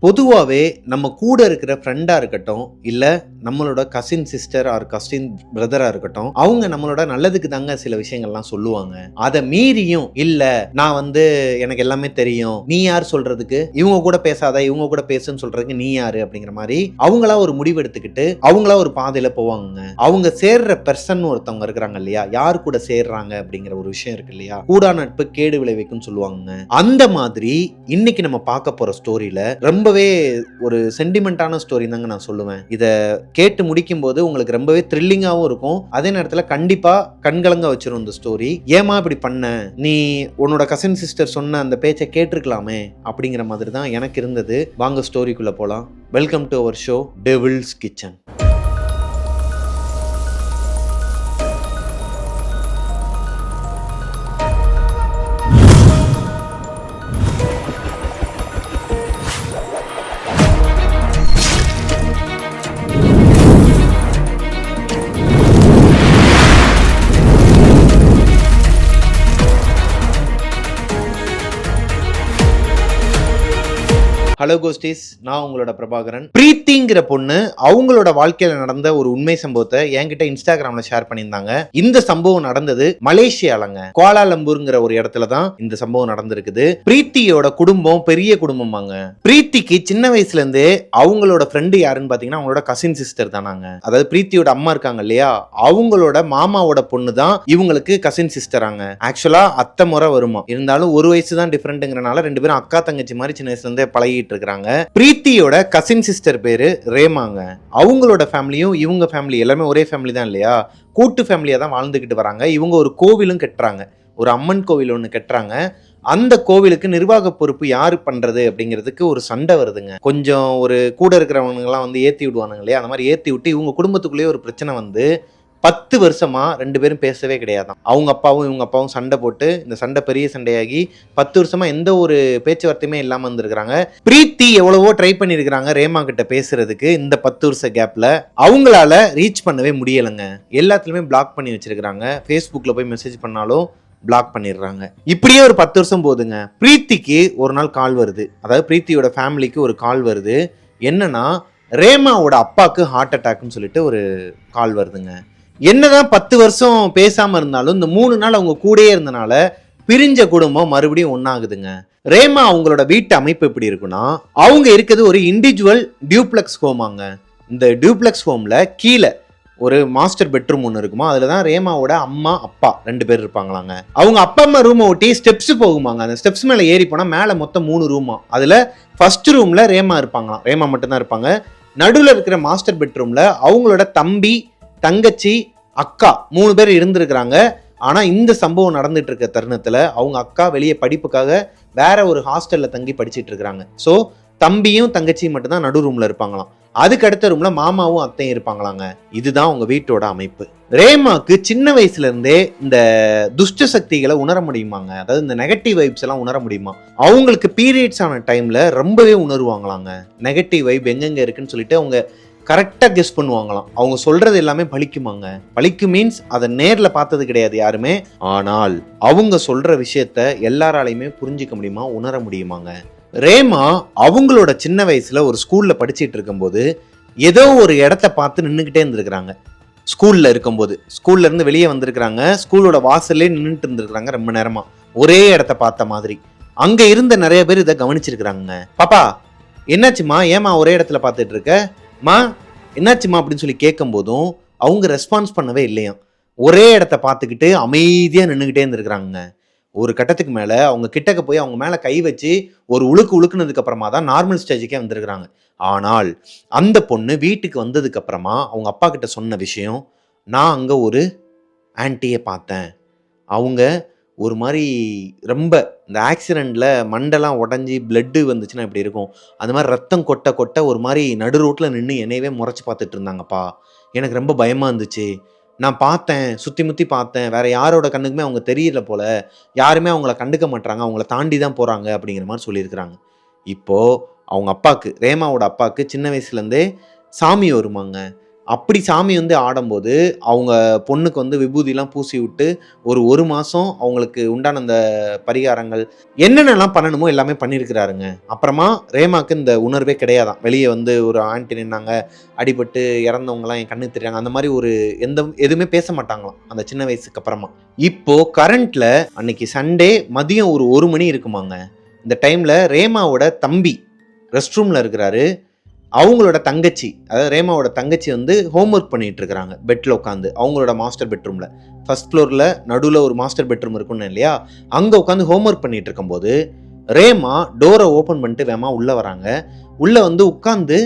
பொதுவாவே நம்ம கூட இருக்கிற ஃப்ரெண்டா இருக்கட்டும், இல்ல நம்மளோட கசின் சிஸ்டர் ஆர் கசின் பிரதரா இருக்கட்டும், அவங்க நம்மளோட நல்லதுக்கு தாங்க சில விஷயங்கள்லாம் சொல்லுவாங்க. அத மீறியும் இல்ல நான் எனக்கு எல்லாமே தெரியும். நீ யார் சொல்றதுக்கு? இவங்க கூட பேசாத, இவங்க கூட பேசுன்னு சொல்றதுக்கு நீ யாரு? அப்படிங்கிற மாதிரி அவங்களா ஒரு முடிவு எடுத்துக்கிட்டு அவங்களா ஒரு பாதையில போவாங்க. அவங்க சேர்ற பெர்சன் ஒருத்தவங்க இருக்கிறாங்க இல்லையா? யார் கூட சேர்றாங்க அப்படிங்கிற ஒரு விஷயம் இருக்கு இல்லையா? கூடா நட்பு கேடு விளைவிக்கும்னு சொல்லுவாங்க. அந்த மாதிரி இன்னைக்கு நம்ம பார்க்க போற ஸ்டோரியில ரொம்பவே ஒரு சென்டிமெண்டான ஸ்டோரி தாங்க நான் சொல்லுவேன். இத கேட்டு முடிக்கும் போது உங்களுக்கு ரொம்பவே த்ரில்லிங்காவும் இருக்கும். அதே நேரத்துல கண்டிப்பா கண்கலங்க வச்சிரும் இந்த ஸ்டோரி. ஏமா இப்படி பண்ண? நீ உன்னோட கசின் சிஸ்டர் சொன்ன அந்த பேச்சை கேட்டிருக்கலாமே அப்படிங்கிற மாதிரி தான் எனக்கு இருந்தது. வாங்க ஸ்டோரிக்குள்ள போலாம். Welcome to our show Devil's Kitchen. Hello ghosties, நான் உங்களோட பிரபாகரன். பிரீத்திங்கிற பொண்ணு அவங்களோட வாழ்க்கையில நடந்த ஒரு உண்மை சம்பவத்தை என்கிட்ட இன்ஸ்டாகிராம்ல ஷேர் பண்ணியிருந்தாங்க. இந்த சம்பவம் நடந்தது மலேசியாலங்க, கோலாலம்பூர்ங்கிற ஒரு இடத்துல தான் இந்த சம்பவம் நடந்திருக்குது. பிரீத்தியோட குடும்பம் பெரிய குடும்பமாங்க. பிரீத்திக்கு சின்ன வயசுல இருந்தே அவங்களோட ஃப்ரெண்டு யாருன்னு பாத்தீங்கன்னா அவங்களோட கசின் சிஸ்டர் தானாங்க. அதாவது பிரீத்தியோட அம்மா இருக்காங்க இல்லையா, அவங்களோட மாமாவோட பொண்ணு தான் இவங்களுக்கு கசின் சிஸ்டராங்க. ஆக்சுவலா அத்தை முறை வருமா, இருந்தாலும் ஒரு வயசு தான் டிஃபரெண்ட்ங்கிறனால ரெண்டு பேரும் அக்கா தங்கச்சி மாதிரி சின்ன வயசுல இருந்தே பழகிட்டு இருக்காங்க. பிரீத்தியோட கசின் சிஸ்டர் பேரு ரேமாங்க. அவங்களோட ஃபேமிலியும் இவங்க ஃபேமிலி எல்லாமே ஒரே ஃபேமிலி தான் இல்லையா, கூட்டு ஃபேமிலியா தான் வாழ்ந்துகிட்டு வராங்க. இவங்க ஒரு கோவிலும் கட்டுறாங்க, ஒரு அம்மன் கோவில் ஒன்று கட்டுறாங்க. அந்த கோவிலுக்கு நிர்வாக பொறுப்பு யாரு பண்றது அப்படிங்கிறதுக்கு ஒரு சண்டை வருதுங்க. கொஞ்சம் ஒரு கூட இருக்கிறவங்க எல்லாம் ஏத்தி விடுவானுங்க இல்லையா, அந்த மாதிரி ஏத்தி விட்டு இவங்க குடும்பத்துக்குள்ளேயே ஒரு பிரச்சனை 10 வருஷமா ரெண்டு பேரும் பேசவே கிடையாதான். அவங்க அப்பாவும் இவங்க அப்பாவும் சண்டை போட்டு இந்த சண்டை பெரிய சண்டையாகி 10 வருஷமா எந்த ஒரு பேச்சுவார்த்தையுமே இல்லாம இருந்திருக்காங்க. பிரீத்தி எவ்வளவோ ட்ரை பண்ணிருக்காங்க ரேமா கிட்ட பேசுறதுக்கு. இந்த 10 வருஷ கேப்ல அவங்களால ரீச் பண்ணவே முடியலைங்க. எல்லாத்துலயுமே பிளாக் பண்ணி வச்சிருக்காங்க. ஃபேஸ்புக்ல போய் மெசேஜ் பண்ணாலும் பிளாக் பண்ணிடுறாங்க. இப்படியே ஒரு 10 வருஷம் போதுங்க. பிரீத்திக்கு ஒரு நாள் கால் வருது. அதாவது பிரீத்தியோட ஃபேமிலிக்கு ஒரு கால் வருது. என்னன்னா, ரேமாவோட அப்பாவுக்கு ஹார்ட் அட்டாக்னு சொல்லிட்டு ஒரு கால் வருதுங்க. என்னதான் 10 வருஷம் பேசாம இருந்தாலும் இந்த 3 நாள் அவங்க கூடயே இருந்தனால பிரிஞ்ச குடும்பம் மறுபடியும் ஒன்னாகுதுங்க. ரேமா அவங்களோட வீட்டு அமைப்பு எப்படி இருக்குன்னா, அவங்க இருக்கிறது ஒரு இண்டிவிஜுவல் டியூப்ளெக்ஸ் ஹோமாங்க. இந்த டியூப்ளெக்ஸ் ஹோம்ல கீழே ஒரு மாஸ்டர் பெட்ரூம் ஒன்று இருக்குமா, அதுலதான் ரேமாவோட அம்மா அப்பா 2 பேர் இருப்பாங்களாங்க. அவங்க அப்பா அம்மா ரூமை ஒட்டி ஸ்டெப்ஸ் போகுமாங்க. அந்த ஸ்டெப்ஸ் மேல ஏறி போனா மேல மொத்தம் 3 ரூமா. அதுல ஃபர்ஸ்ட் ரூம்ல ரேமா இருப்பாங்களாம், ரேமா மட்டும்தான் இருப்பாங்க. நடுவில் இருக்கிற மாஸ்டர் பெட்ரூம்ல அவங்களோட தம்பி, தங்கச்சி, அக்கா 3 பேர் இருந்திருக்கிறாங்க. ஆனா இந்த சம்பவம் நடந்துட்டு இருக்க தருணத்துல அவங்க அக்கா வெளியே படிப்புக்காக வேற ஒரு ஹாஸ்டல்ல தங்கி படிச்சுட்டு இருக்காங்க. சோ தம்பியும் தங்கச்சியும் மட்டும்தான் நடு ரூம்ல இருப்பாங்களாம். அதுக்கு அடுத்த ரூம்ல மாமாவும் அத்தையும் இருப்பாங்களாங்க. இதுதான் உங்க வீட்டோட அமைப்பு. ரேமாக்கு சின்ன வயசுல இருந்தே இந்த துஷ்ட சக்திகளை உணர முடியுமாங்க. அதாவது இந்த நெகட்டிவ் வைப்ஸ் எல்லாம் உணர முடியுமா. அவங்களுக்கு பீரியட்ஸ் ஆன டைம்ல ரொம்பவே உணர்வாங்களாங்க. நெகட்டிவ் வைப் எங்கெங்க இருக்குன்னு சொல்லிட்டு அவங்க கரெக்டாக கெஸ் பண்ணுவாங்களாம். அவங்க சொல்றது எல்லாமே பலிக்குமாங்க. பலிக்கு மீன்ஸ் அதை நேரில் பார்த்தது கிடையாது யாருமே. ஆனால் அவங்க சொல்ற விஷயத்த எல்லாராலையுமே புரிஞ்சிக்க முடியுமா, உணர முடியுமாங்க. ரேமா அவங்களோட சின்ன வயசுல ஒரு ஸ்கூல்ல படிச்சுட்டு இருக்கும்போது ஏதோ ஒரு இடத்த பார்த்து நின்றுக்கிட்டே இருந்திருக்கிறாங்க. ஸ்கூல்ல இருக்கும்போது ஸ்கூல்ல இருந்து வெளியே வந்திருக்கிறாங்க. ஸ்கூலோட வாசல்லே நின்றுட்டு இருந்திருக்கிறாங்க ரொம்ப நேரமா, ஒரே இடத்த பார்த்த மாதிரி. அங்க இருந்த நிறைய பேர் இதை கவனிச்சிருக்கிறாங்க. பாப்பா என்னாச்சுமா, ஏமா ஒரே இடத்துல பார்த்துட்டு இருக்க, மா என்னாச்சுமா அப்படின்னு சொல்லி கேட்கும் போதும் அவங்க ரெஸ்பான்ஸ் பண்ணவே இல்லையா. ஒரே இடத்த பார்த்துக்கிட்டு அமைதியா நின்றுகிட்டே இருந்திருக்கிறாங்க. ஒரு கட்டத்துக்கு மேல அவங்க கிட்டக்க போய் அவங்க மேல கை வச்சு ஒரு உழுக்குனதுக்கு அப்புறமா தான் நார்மல் ஸ்டேஜுக்கே வந்திருக்கிறாங்க. ஆனால் அந்த பொண்ணு வீட்டுக்கு வந்ததுக்கு அப்புறமா அவங்க அப்பா கிட்ட சொன்ன விஷயம், நான் அங்க ஒரு ஆன்ட்டியை பார்த்தேன். அவங்க ஒரு மாதிரி ரொம்ப இந்த ஆக்சிடெண்ட்ல மண்டெல்லாம் உடஞ்சி பிளட்டு வந்துச்சுன்னா இப்படி இருக்கும், அந்த மாதிரி ரத்தம் கொட்ட கொட்ட ஒரு மாதிரி நடு ரோட்டில் நின்று என்னையவே முறைச்சி பார்த்துட்டு இருந்தாங்கப்பா. எனக்கு ரொம்ப பயமாக இருந்துச்சு. நான் பார்த்தேன், சுற்றி முற்றி பார்த்தேன், வேற யாரோட கண்ணுக்குமே அவங்க தெரியல போல, யாருமே அவங்கள கண்டுக்க மாட்டாங்க, அவங்கள தாண்டி தான் போகிறாங்க அப்படிங்கிற மாதிரி சொல்லியிருக்கிறாங்க. இப்போது அவங்க அப்பாவுக்கு, ரேமாவோட அப்பாவுக்கு சின்ன வயசுலேருந்தே சாமி வருமாங்க. அப்படி சாமி வந்து ஆடும்போது அவங்க பொண்ணுக்கு வந்து விபூதிலாம் பூசி விட்டு ஒரு மாதம் அவங்களுக்கு உண்டான அந்த பரிகாரங்கள் என்னென்னலாம் பண்ணணுமோ எல்லாமே பண்ணியிருக்கிறாருங்க. அப்புறமா ரேமாக்கு இந்த உணர்வே கிடையாதான். வெளியே வந்து ஒரு ஆண்டி நின்னாங்க, அடிபட்டு இறந்தவங்கலாம் என் கண்ணு தெரியாங்க, அந்த மாதிரி ஒரு எதுவுமே பேச மாட்டாங்களாம் அந்த சின்ன வயசுக்கு அப்புறமா. இப்போ கரண்ட்ல அன்னைக்கு சண்டே மதியம் ஒரு மணி இருக்குமாங்க. இந்த டைம்ல ரேமாவோட தம்பி ரெஸ்ட் ரூம்ல இருக்கிறாரு. அவங்களோட தங்கச்சி, அதாவது ரேமாவோட தங்கச்சி வந்து ஹோம்ஒர்க் பண்ணிட்டு இருக்கிறாங்க பெட்ல உட்காந்து, அவங்களோட மாஸ்டர் பெட்ரூம்ல. ஃபர்ஸ்ட் ஃப்ளோர்ல நடுவில் ஒரு மாஸ்டர் பெட்ரூம் இருக்குன்னு இல்லையா, அங்க உட்காந்து ஹோம்ஒர்க் பண்ணிட்டு இருக்கும்போது ரேமா டோரை ஓப்பன் பண்ணிட்டு வேமா உள்ள வராங்க. உள்ள வந்து உட்காந்து,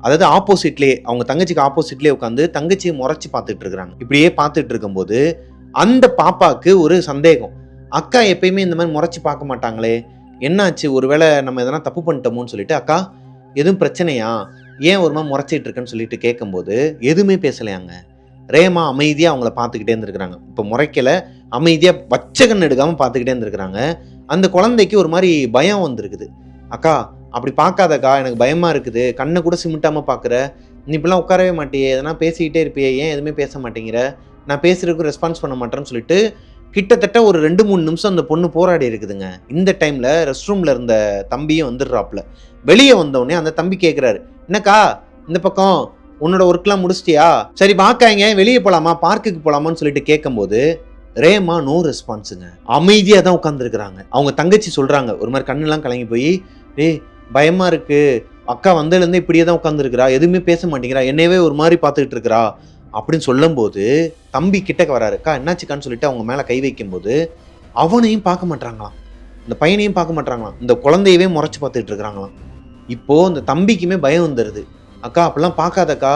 அதாவது ஆப்போசிட்லேயே, அவங்க தங்கச்சிக்கு ஆப்போசிட்லேயே உட்காந்து தங்கச்சியை முறைச்சி பார்த்துட்டு இருக்கிறாங்க. இப்படியே பார்த்துட்டு இருக்கும்போது அந்த பாப்பாவுக்கு ஒரு சந்தேகம், அக்கா எப்பயுமே இந்த மாதிரி முறைச்சி பார்க்க மாட்டாங்களே, என்னாச்சு, ஒருவேளை நம்ம எதனா தப்பு பண்ணிட்டோமோன்னு சொல்லிட்டு, அக்கா எதுவும் பிரச்சனையா, ஏன் ஒரு மாதிரி முறைச்சிட்டு இருக்குன்னு சொல்லிட்டு கேட்கும்போது எதுவுமே பேசலையாங்க. ரேமா அமைதியாக அவங்கள பார்த்துக்கிட்டே இருந்திருக்கிறாங்க. இப்போ முறைக்கல, அமைதியாக வச்சகன் எடுக்காமல் பார்த்துக்கிட்டே இருந்திருக்கிறாங்க. அந்த குழந்தைக்கு ஒரு மாதிரி பயம் வந்திருக்குது. அக்கா அப்படி பார்க்காதக்கா, எனக்கு பயமாக இருக்குது, கண்ணை கூட சிமிட்டாமல் பார்க்குற, நீ இப்படிலாம் உட்காரவே மாட்டியே, எதனா பேசிக்கிட்டே இருப்பியே, ஏன் எதுவுமே பேச மாட்டேங்கிற, நான் பேசுறதுக்கு ரெஸ்பான்ஸ் பண்ண மாட்டேன்னு சொல்லிட்டு கிட்டத்தட்ட ஒரு 2-3 நிமிஷம் அந்த பொண்ணு போராடி இருக்குதுங்க. இந்த டைம்ல ரெஸ்ட் ரூம்ல இருந்த தம்பியும் வந்துடுறாப்புல. வெளியே வந்தோடனே அந்த தம்பி கேட்குறாரு, என்னக்கா இந்த பக்கம் உன்னோட ஒர்க்லாம் முடிச்சிட்டியா, சரி வாக்காங்க வெளியே போகலாமா, பார்க்குக்கு போகலாமான்னு சொல்லிட்டு கேட்கும்போது ரேமா நோ ரெஸ்பான்ஸுங்க. அமைதியாக தான் உட்காந்துருக்குறாங்க. அவங்க தங்கச்சி சொல்கிறாங்க, ஒரு மாதிரி கண்ணெல்லாம் கலங்கி போய், ஏய் பயமா இருக்கு, அக்கா வந்ததுலேருந்து இப்படியே தான் உட்காந்துருக்குறா, எதுவுமே பேச மாட்டேங்கிறா, என்னையவே ஒரு மாதிரி பார்த்துக்கிட்டு இருக்கிறா அப்படின்னு சொல்லும்போது தம்பி கிட்டக்க வராரு. அக்கா என்னாச்சுக்கான்னு சொல்லிட்டு அவங்க மேலே கை வைக்கும்போது அவனையும் பார்க்க மாட்டாங்களாம், இந்த பையனையும் பார்க்க மாட்டாங்களாம், இந்த குழந்தையவே முறைச்சி பார்த்துட்டு இருக்கிறாங்களாம். இப்போ இந்த தம்பிக்குமே பயம் வந்துடுது. அக்கா அப்படிலாம் பார்க்காதக்கா,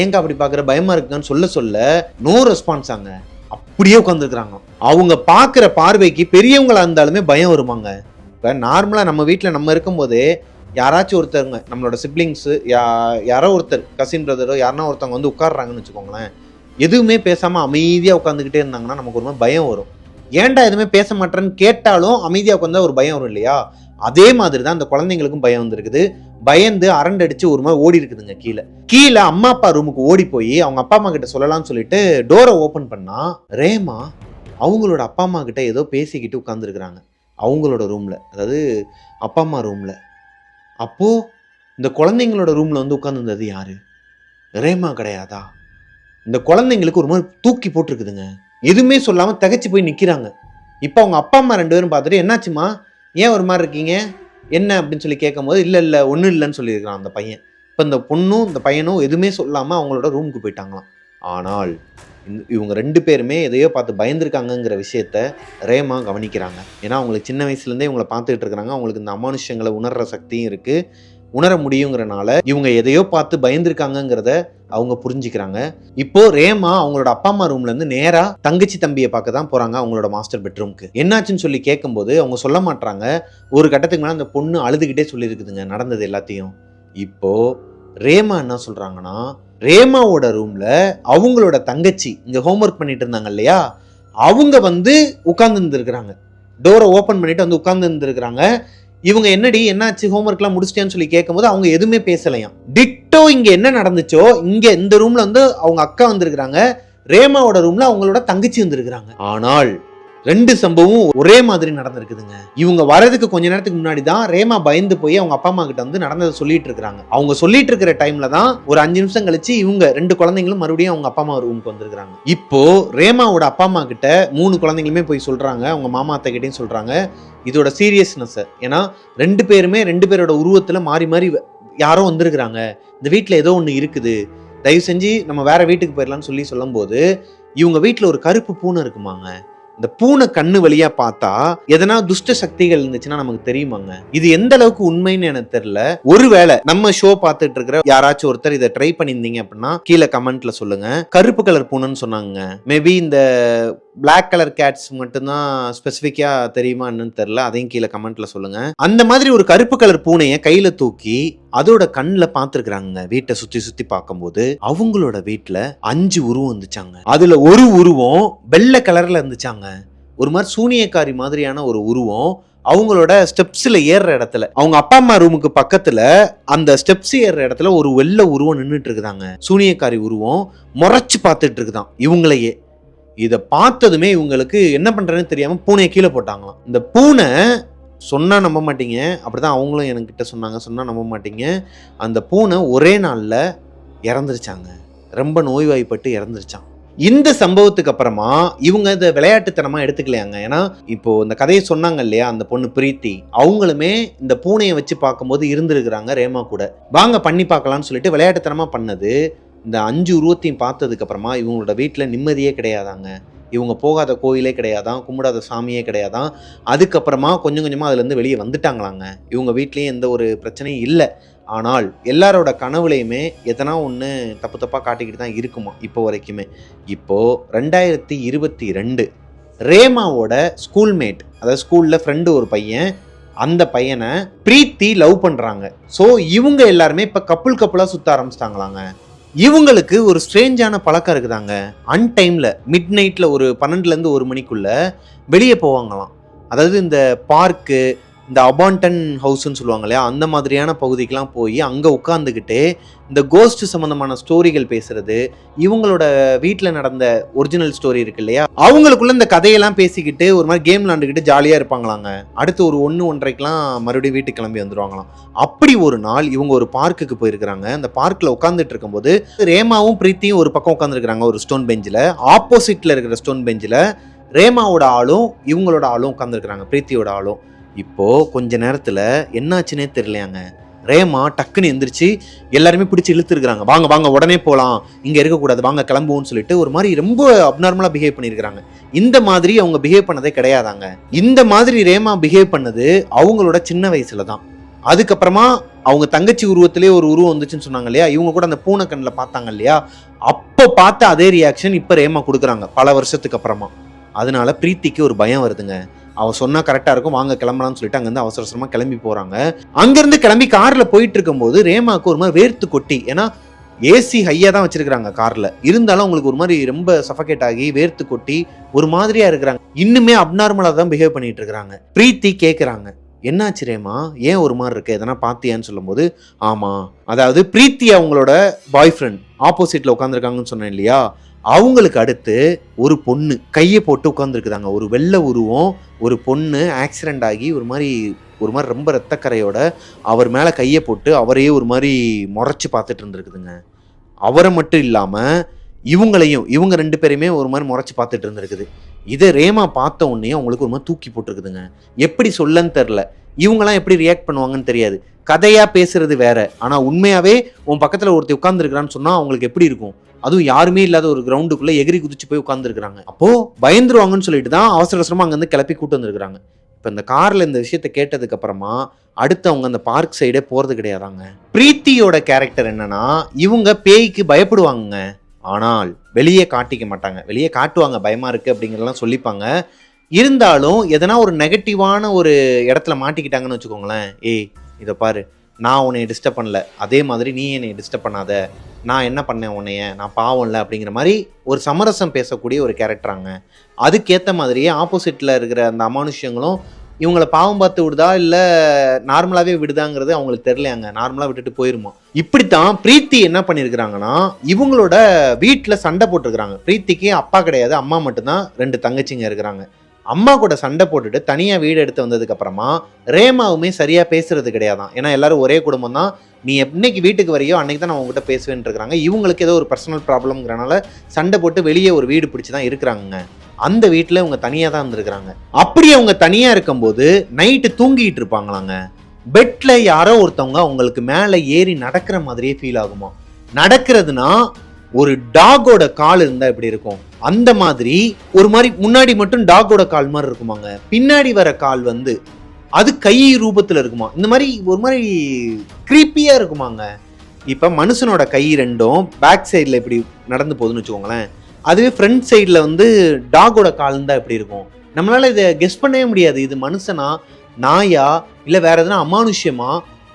ஏங்கா அப்படி பார்க்குற, பயமா இருக்குன்னு சொல்ல நோ ரெஸ்பான்ஸ் ஆங்க. அப்படியே உட்காந்துருக்குறாங்க. அவங்க பார்க்குற பார்வைக்கு பெரியவங்களா இருந்தாலுமே பயம் வருமாங்க. இப்போ நார்மலாக நம்ம வீட்டில் நம்ம இருக்கும்போதே யாராச்சும் ஒருத்தருங்க, நம்மளோட சிப்ளிங்ஸு, யாரோ ஒருத்தர் கசின் பிரதரோ யாருன்னா ஒருத்தவங்க வந்து உட்காடுறாங்கன்னு வச்சுக்கோங்களேன், எதுவுமே பேசாமல் அமைதியாக உட்காந்துக்கிட்டே இருந்தாங்கன்னா நமக்கு ஒரு மாதிரி பயம் வரும். ஏன்டா எதுவுமே பேச மாட்டேன்னு கேட்டாலும் அமைதியாக உட்காந்தா ஒரு பயம் வரும் இல்லையா, அதே மாதிரி தான் அந்த குழந்தைங்களுக்கும் பயம் வந்துருக்குது. பயந்து அரண்டடிச்சு ஒரு மாதிரி ஓடி இருக்குதுங்க. கீழே அம்மா அப்பா ரூமுக்கு ஓடி போய் அவங்க அப்பா அம்மா கிட்ட சொல்லலாம்னு சொல்லிட்டு டோரை ஓப்பன் பண்ணா ரேமா அவங்களோட அப்பா அம்மா கிட்ட ஏதோ பேசிக்கிட்டு உட்காந்துருக்குறாங்க அவங்களோட ரூம்ல, அதாவது அப்பா அம்மா ரூம்ல. அப்போ இந்த குழந்தைங்களோட ரூம்ல வந்து உட்காந்துருந்தது யாரு, ரேமா கிடையாதா? இந்த குழந்தைங்களுக்கு ஒரு மாதிரி தூக்கி போட்டிருக்குதுங்க. எதுவுமே சொல்லாம தகைச்சு போய் நிக்கிறாங்க. இப்போ அவங்க அப்பா அம்மா 2 பேரும் பார்த்துட்டு, என்னாச்சுமா, ஏன் ஒரு மாதிரி இருக்கீங்க, என்ன அப்படின்னு சொல்லி கேட்கும் போது இல்லை ஒன்றும் இல்லைன்னு சொல்லியிருக்கிறான் அந்த பையன். இப்போ இந்த பொண்ணும் இந்த பையனும் எதுவுமே சொல்லாமல் அவங்களோட ரூமுக்கு போயிட்டாங்களாம். ஆனால் இவங்க 2 பேருமே எதையோ பார்த்து பயந்துருக்காங்கங்கிற விஷயத்த ரேமா கவனிக்கிறாங்க. ஏன்னா அவங்களுக்கு சின்ன வயசுலேருந்தே இவங்களை பார்த்துட்டு இருக்கிறாங்க. அவங்களுக்கு இந்த அமானுஷ்யங்களை உணர்ற சக்தியும் இருக்குது, உணர முடியுங்கிறனால இவங்க எதையோ பார்த்து பயந்துருக்காங்கங்கிறத அவங்க புரிஞ்சுக்கிறாங்க. இப்போ ரேமா அவங்களோட அப்பா அம்மா ரூம்ல இருந்து நேரா தங்கச்சி தம்பியை பார்க்க தான் போறாங்க அவங்களோட மாஸ்டர் பெட்ரூம்க்கு. என்னாச்சுன்னு சொல்லி கேட்கும்போது அவங்க சொல்ல மாட்டாங்க. ஒரு கட்டத்துக்கு மேலே அந்த பொண்ணு அழுதுகிட்டே சொல்லியிருக்குதுங்க நடந்தது எல்லாத்தையும். இப்போ ரேமா என்ன சொல்றாங்கன்னா, ரேமாவோட ரூம்ல அவங்களோட தங்கச்சி இங்க ஹோம்ஒர்க் பண்ணிட்டு இருந்தாங்க இல்லையா, அவங்க வந்து உட்கார்ந்து இருந்திருக்கிறாங்க. டோரை ஓப்பன் பண்ணிட்டு வந்து உட்கார்ந்து இருந்திருக்கிறாங்க. இவங்க என்னடி என்னாச்சு ஹோம்ஒர்க்லாம் முடிச்சிட்டேன்னு சொல்லி கேட்கும்போது அவங்க எதுவுமே பேசலையாம். டிட்டோ இங்க என்ன நடந்துச்சோ இங்க இந்த ரூம்ல வந்து அவங்க அக்கா வந்திருக்கிறாங்க, ரேமாவோட ரூம்ல அவங்களோட தங்கச்சி வந்திருக்கிறாங்க. ஆனால் 2 சம்பவம் ஒரே மாதிரி நடந்திருக்குதுங்க. இவங்க வரதுக்கு கொஞ்ச நேரத்துக்கு முன்னாடி தான் ரேமா பயந்து போய் அவங்க அப்பா அம்மா கிட்ட வந்து நடந்ததை சொல்லிட்டு இருக்காங்க. அவங்க சொல்லிட்டு இருக்கிற டைம்ல தான் ஒரு 5 நிமிஷம் கழிச்சு இவங்க 2 குழந்தைங்களும் மறுபடியும் அவங்க அப்பா அம்மா ரூமுக்கு வந்திருக்காங்க. இப்போ ரேமாவோட அப்பா அம்மா கிட்ட 3 குழந்தைங்களுமே போய் சொல்றாங்க, அவங்க மாமா அத்தை கிட்டையும் சொல்றாங்க இதோட சீரியஸ்னஸ். ஏன்னா 2 பேருமே 2 பேரோட உருவத்துல மாறி மாறி யாரோ வந்திருக்கிறாங்க, இந்த வீட்டுல ஏதோ ஒண்ணு இருக்குது, தயவு செஞ்சு நம்ம வேற வீட்டுக்கு போயிடலாம்னு சொல்லும் போது இவங்க வீட்டுல ஒரு கருப்பு பூனை இருக்குமாங்க. இந்த பூனை கண்ணு வழியா பார்த்தா எதனா துஷ்ட சக்திகள் இருந்துச்சுன்னா நமக்கு தெரியுமாங்க. இது எந்த அளவுக்கு உண்மைன்னு எனக்கு தெரியல. ஒருவேளை நம்ம ஷோ பார்த்துட்டு இருக்கிற யாராச்சும் ஒருத்தர் இதை ட்ரை பண்ணியிருந்தீங்க அப்படின்னா கீழே கமெண்ட்ல சொல்லுங்க. கருப்பு கலர் பூனைன்னு சொன்னாங்க. மேபி இந்த பிளாக் கலர் கேட்ஸ் மட்டும்தான் ஸ்பெசிஃபிக்கா தெரியுமா என்னன்னு தெரியல, அதையும் கீழே கமெண்ட்ல சொல்லுங்க. அந்த மாதிரி ஒரு கருப்பு கலர் பூனையை கையில தூக்கி அதோட கண்ணுல பாத்துருக்காங்க. வீட்டை சுத்தி பார்க்கும்போது அவங்களோட வீட்டுல 5 உருவம் இருந்துச்சாங்க. அதுல ஒரு உருவம் வெள்ளை கலர்ல இருந்துச்சாங்க. ஒரு மாதிரி சூனியக்காரி மாதிரியான ஒரு உருவம் அவங்களோட ஸ்டெப்ஸ்ல ஏறுற இடத்துல, அவங்க அப்பா அம்மா ரூமுக்கு பக்கத்துல அந்த ஸ்டெப்ஸ் ஏறுற இடத்துல ஒரு வெள்ளை உருவம் நின்றுட்டு இருக்குதாங்க. சூனியக்காரி உருவம் முறைச்சு பார்த்துட்டு இருக்குதான் இவங்களையே. இதை பார்த்ததுமே இவங்களுக்கு என்ன பண்றதுன்னு தெரியாம பூனையை கீழே போட்டாங்களாம். இந்த பூனை சொன்னா நம்ப மாட்டீங்க, அப்படிதான் அவங்களும் என்கிட்ட சொன்னாங்க, சொன்னா நம்ப மாட்டீங்க, அந்த பூனை ஒரே நாள்ல இறந்துருச்சாங்க. ரொம்ப நோய்வாய்ப்பட்டு இறந்துருச்சான். இந்த சம்பவத்துக்கு அப்புறமா இவங்க இதை விளையாட்டுத்தனமா எடுத்துக்கலையாங்க. ஏன்னா இப்போ இந்த கதையை சொன்னாங்க இல்லையா அந்த பொண்ணு பிரீத்தி, அவங்களுமே இந்த பூனையை வச்சு பார்க்கும்போது இருந்திருக்கிறாங்க ரேமா கூட. வாங்க பண்ணி பார்க்கலாம்னு சொல்லிட்டு விளையாட்டுத்தனமா பண்ணது. இந்த 5 உருவத்தையும் பார்த்ததுக்கு அப்புறமா இவங்களோட வீட்டில் நிம்மதியே கிடையாதாங்க. இவங்க போகாத கோயிலே கிடையாதான், கும்பிடாத சாமியே கிடையாதான். அதுக்கப்புறமா கொஞ்சம் கொஞ்சமாக அதுலேருந்து வெளியே வந்துட்டாங்களாங்க. இவங்க வீட்லேயும் எந்த ஒரு பிரச்சனையும் இல்லை. ஆனால் எல்லாரோட கனவுலையுமே எதனா ஒன்று தப்பு தப்பாக காட்டிக்கிட்டு தான் இருக்குமா இப்போ வரைக்குமே. இப்போது 2022 ரேமாவோட ஸ்கூல்மேட், அதாவது ஸ்கூலில் ஃப்ரெண்டு ஒரு பையன், அந்த பையனை பிரீத்தி லவ் பண்ணுறாங்க. ஸோ இவங்க எல்லாருமே இப்போ கப்புளாக சுற்ற ஆரம்பிச்சிட்டாங்களாங்க. இவங்களுக்கு ஒரு ஸ்ட்ரேஞ்சான பழக்கம் இருக்குதாங்க. அன்டைமில் மிட் நைட்டில் ஒரு 12லேருந்து 1 மணிக்குள்ள வெளியே போவாங்களாம். அதாவது இந்த பார்க்கு, இந்த அபாண்டன் ஹவுஸ்ன்னு சொல்லுவாங்க இல்லையா, அந்த மாதிரியான பகுதிக்கெலாம் போய் அங்கே உட்காந்துக்கிட்டு இந்த கோஸ்ட் சம்மந்தமான ஸ்டோரிகள் பேசுறது, இவங்களோட வீட்டில் நடந்த ஒரிஜினல் ஸ்டோரி இருக்கு இல்லையா, அவங்களுக்குள்ள இந்த கதையெல்லாம் பேசிக்கிட்டு ஒரு மாதிரி கேம் விளாண்டுக்கிட்டு ஜாலியாக இருப்பாங்களாங்க. அடுத்து ஒரு 1-1:30க்கெலாம் மறுபடியும் வீட்டுக்கு கிளம்பி வந்துடுவாங்களாம். அப்படி ஒரு நாள் இவங்க ஒரு பார்க்குக்கு போயிருக்கிறாங்க. அந்த பார்க்கில் உட்காந்துட்டு இருக்கும்போது ரேமாவும் பிரீத்தியும் ஒரு பக்கம் உட்காந்துருக்குறாங்க ஒரு ஸ்டோன் பெஞ்சில். ஆப்போசிட்டில் இருக்கிற ஸ்டோன் பெஞ்சில் ரேமாவோட ஆளும் இவங்களோட ஆளும் உட்காந்துருக்குறாங்க, பிரீத்தியோட ஆளும். இப்போ கொஞ்ச நேரத்தில் என்னாச்சுன்னே தெரியலையாங்க. ரேமா டக்குன்னு எந்திரிச்சு எல்லாருமே பிடிச்சி இழுத்துருக்குறாங்க. வாங்க வாங்க உடனே போகலாம், இங்கே இருக்கக்கூடாது, வாங்க கிளம்புவோம்னு சொல்லிட்டு ஒரு மாதிரி ரொம்ப அப்நார்மலாக பிஹேவ் பண்ணியிருக்கிறாங்க. இந்த மாதிரி அவங்க பிஹேவ் பண்ணதே கிடையாதாங்க. இந்த மாதிரி ரேமா பிஹேவ் பண்ணது அவங்களோட சின்ன வயசுல தான். அதுக்கப்புறமா அவங்க தங்கச்சி உருவத்திலே ஒரு உருவம் வந்துச்சுன்னு சொன்னாங்க இல்லையா, இவங்க கூட அந்த பூனை கண்ணில் பார்த்தாங்க இல்லையா, அப்போ பார்த்த அதே ரியாக்ஷன் இப்போ ரேமா கொடுக்குறாங்க பல வருஷத்துக்கு அப்புறமா. அதனால பிரீத்திக்கு ஒரு பயம் வருதுங்க. அவ சொன்னா கரெக்டா இருக்கும், வாங்க கிளம்பலாம்னு சொல்லிட்டு அங்கிருந்து அவசர அவசரமா கிளம்பி போறாங்க. அங்கிருந்து கிளம்பி கார்ல போயிட்டு இருக்கும் போது ரேமாவுக்கு ஒரு மாதிரி வேர்த்து கொட்டி, ஏன்னா ஏசி ஹையா தான் வச்சிருக்காங்க கார்ல, இருந்தாலும் அவங்களுக்கு ஒரு மாதிரி ரொம்ப சஃபகேட் ஆகி வேர்த்து கொட்டி ஒரு மாதிரியா இருக்கிறாங்க. இன்னுமே அப்நார்மலா தான் பிஹேவ் பண்ணிட்டு இருக்காங்க. பிரீத்தி கேட்கறாங்க, என்னாச்சு ரேமா, ஏன் ஒரு மாதிரி இருக்கு, எதனா பாத்தியான்னு சொல்லும் போது, ஆமா, அதாவது பிரீத்தி அவங்களோட பாய் ஃப்ரெண்ட் ஆப்போசிட்ல உட்காந்துருக்காங்கன்னு சொன்னேன் இல்லையா, அவங்களுக்கு அடுத்து ஒரு பொண்ணு கையை போட்டு உட்காந்துருக்குதாங்க. ஒரு வெள்ளை உருவம், ஒரு பொண்ணு ஆக்சிடென்ட் ஆகி ஒரு மாதிரி ரொம்ப ரத்தக்கரையோட அவர் மேலே கையை போட்டு அவரையே ஒரு மாதிரி முறைச்சி பார்த்துட்டு இருந்திருக்குதுங்க. அவரை மட்டும் இல்லாமல் இவங்க 2 பேரையுமே ஒரு மாதிரி முறைச்சி பார்த்துட்டு இருந்திருக்குது. இதை ரேமா பார்த்த உடனே அவங்களுக்கு ஒரு மாதிரி தூக்கி போட்டுருக்குதுங்க. எப்படி சொல்லன்னு தெரில, இவங்கெல்லாம் எப்படி ரியாக்ட் பண்ணுவாங்கன்னு தெரியாது. கதையாக பேசுறது வேற, ஆனால் உண்மையாகவே உன் பக்கத்தில் ஒருத்தர் உட்காந்துருக்கிறான்னு சொன்னால் அவங்களுக்கு எப்படி இருக்கும், அதுவும் யாருமே இல்லாத ஒரு கிரவுண்டுக்குள்ள எகிரி குதிச்சு போய் உட்காந்துருக்காங்க. அப்போ பயந்துருவாங்கன்னு சொல்லிட்டு தான் அவசர அவசரமா அங்கேருந்து கிளப்பி கூட்டு வந்திருக்காங்க. இப்போ இந்த கார்ல இந்த விஷயத்த கேட்டதுக்கு அப்புறமா அடுத்து அவங்க அந்த பார்க் சைடே போறது கிடையாதாங்க. பிரீத்தியோட கேரக்டர் என்னன்னா, இவங்க பேய்க்கு பயப்படுவாங்க, ஆனால் வெளியே காட்டிக்க மாட்டாங்க. வெளியே காட்டுவாங்க பயமா இருக்கு அப்படிங்கிறதெல்லாம் சொல்லிப்பாங்க. இருந்தாலும் எதனா ஒரு நெகட்டிவான ஒரு இடத்துல மாட்டிக்கிட்டாங்கன்னு வச்சுக்கோங்களேன், ஏய் இதை பாரு, நான் உன்னை டிஸ்டர்ப் பண்ணல, அதே மாதிரி நீ என்னை டிஸ்டர்ப் பண்ணாத, நான் என்ன பண்ணேன் உன்னைய, நான் பாவம் இல்லை அப்படிங்கிற மாதிரி ஒரு சமரசம் பேசக்கூடிய ஒரு கேரக்டராங்க. அதுக்கேற்ற மாதிரியே ஆப்போசிட்டில் இருக்கிற அந்த அமானுஷ்யங்களும் இவங்களை பாவம் பார்த்து விடுதா இல்லை நார்மலாகவே விடுதாங்கிறது அவங்களுக்கு தெரியலையாங்க. நார்மலாக விட்டுட்டு போயிருமா. இப்படித்தான் பிரீத்தி என்ன பண்ணியிருக்கிறாங்கன்னா, இவங்களோட வீட்டில் சண்டை போட்டிருக்கிறாங்க. பிரீத்திக்கு அப்பா கிடையாது, அம்மா மட்டும்தான், 2 தங்கச்சிங்க இருக்கிறாங்க. அம்மா கூட சண்டை போட்டுட்டு தனியாக வீடு எடுத்து வந்ததுக்கு அப்புறமா ரேமாவுமே சரியாக பேசுறது கிடையாதான். ஏன்னா எல்லாரும் ஒரே குடும்பம் தான், நீ என்னைக்கு வீட்டுக்கு வரையோ அன்னைக்கு தான் நான் உங்ககிட்ட பேசுவேன் இருக்கிறாங்க. இவங்களுக்கு ஏதோ ஒரு பர்சனல் ப்ராப்ளம்ங்கிறனால சண்டை போட்டு வெளியே ஒரு வீடு பிடிச்சி தான் இருக்கிறாங்க. அந்த வீட்டில் இவங்க தனியாக தான் இருந்திருக்கிறாங்க. அப்படி அவங்க தனியாக இருக்கும்போது நைட்டு தூங்கிட்டு இருப்பாங்களாங்க. பெட்டில் யாரோ ஒருத்தவங்க அவங்களுக்கு மேலே ஏறி நடக்கிற மாதிரியே ஃபீல் ஆகுமா. நடக்கிறதுனா ஒரு டாகோட கால் இருந்தா எப்படி இருக்கும், அந்த மாதிரி ஒரு மாதிரி முன்னாடி மட்டும் டாகோட கால் மாதிரி இருக்குமாங்க, பின்னாடி வர கால் வந்து அது கை ரூபத்துல இருக்குமா. இந்த மாதிரி ஒரு மாதிரி கிரீப்பியா இருக்குமாங்க. இப்ப மனுஷனோட கை 2ம் பேக் சைட்ல இப்படி நடந்து போகுதுன்னு வச்சுக்கோங்களேன், அதுவே ஃப்ரண்ட் சைட்ல வந்து டாகோட கால் இருந்தா எப்படி இருக்கும். நம்மளால இதை கெஸ் பண்ணவே முடியாது, இது மனுஷனா நாயா இல்ல வேற எதுனா அமானுஷ்யமா.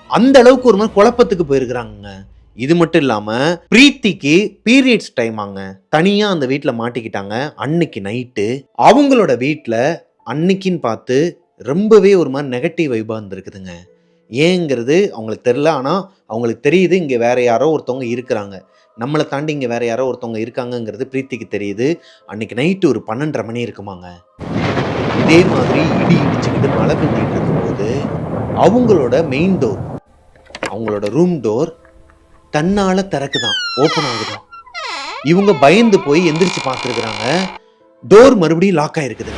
அந்த அளவுக்கு ஒரு மாதிரி குழப்பத்துக்கு போயிருக்கிறாங்க. இது மட்டும் இல்லாம பிரீத்திக்கு பீரியட்ஸ் டைம் ஆங்க, தனியா அந்த வீட்டுல மாட்டிக்கிட்டாங்க. அன்னைக்கு நைட்டு அவங்களோட வீட்டுல அன்னைக்குன்னு பார்த்து ரொம்பவே ஒரு மாதிரி நெகட்டிவ் வைபாக இருந்திருக்குதுங்க. ஏங்கிறது அவங்களுக்கு தெரில. ஆனால் அவங்களுக்கு தெரியுது இங்கே வேற யாரோ ஒருத்தவங்க இருக்கிறாங்க, நம்மளை தாண்டி இங்கே வேற யாரோ ஒருத்தவங்க இருக்காங்கங்கிறது பிரீத்திக்கு தெரியுது. அன்னைக்கு நைட்டு ஒரு 12:30 மணி இருக்குமாங்க. இதே மாதிரி இடி இடிச்சுக்கிட்டு மழை பெஞ்சிட்டு இருக்கும்போது அவங்களோட மெயின் டோர், அவங்களோட ரூம் டோர் தன்னால திறக்குதான், ஓப்பன் ஆகுதான். இவங்க பயந்து போய் எந்திரிச்சு பார்த்துருக்குறாங்க. டோர் மறுபடியும் லாக் ஆயிருக்குது.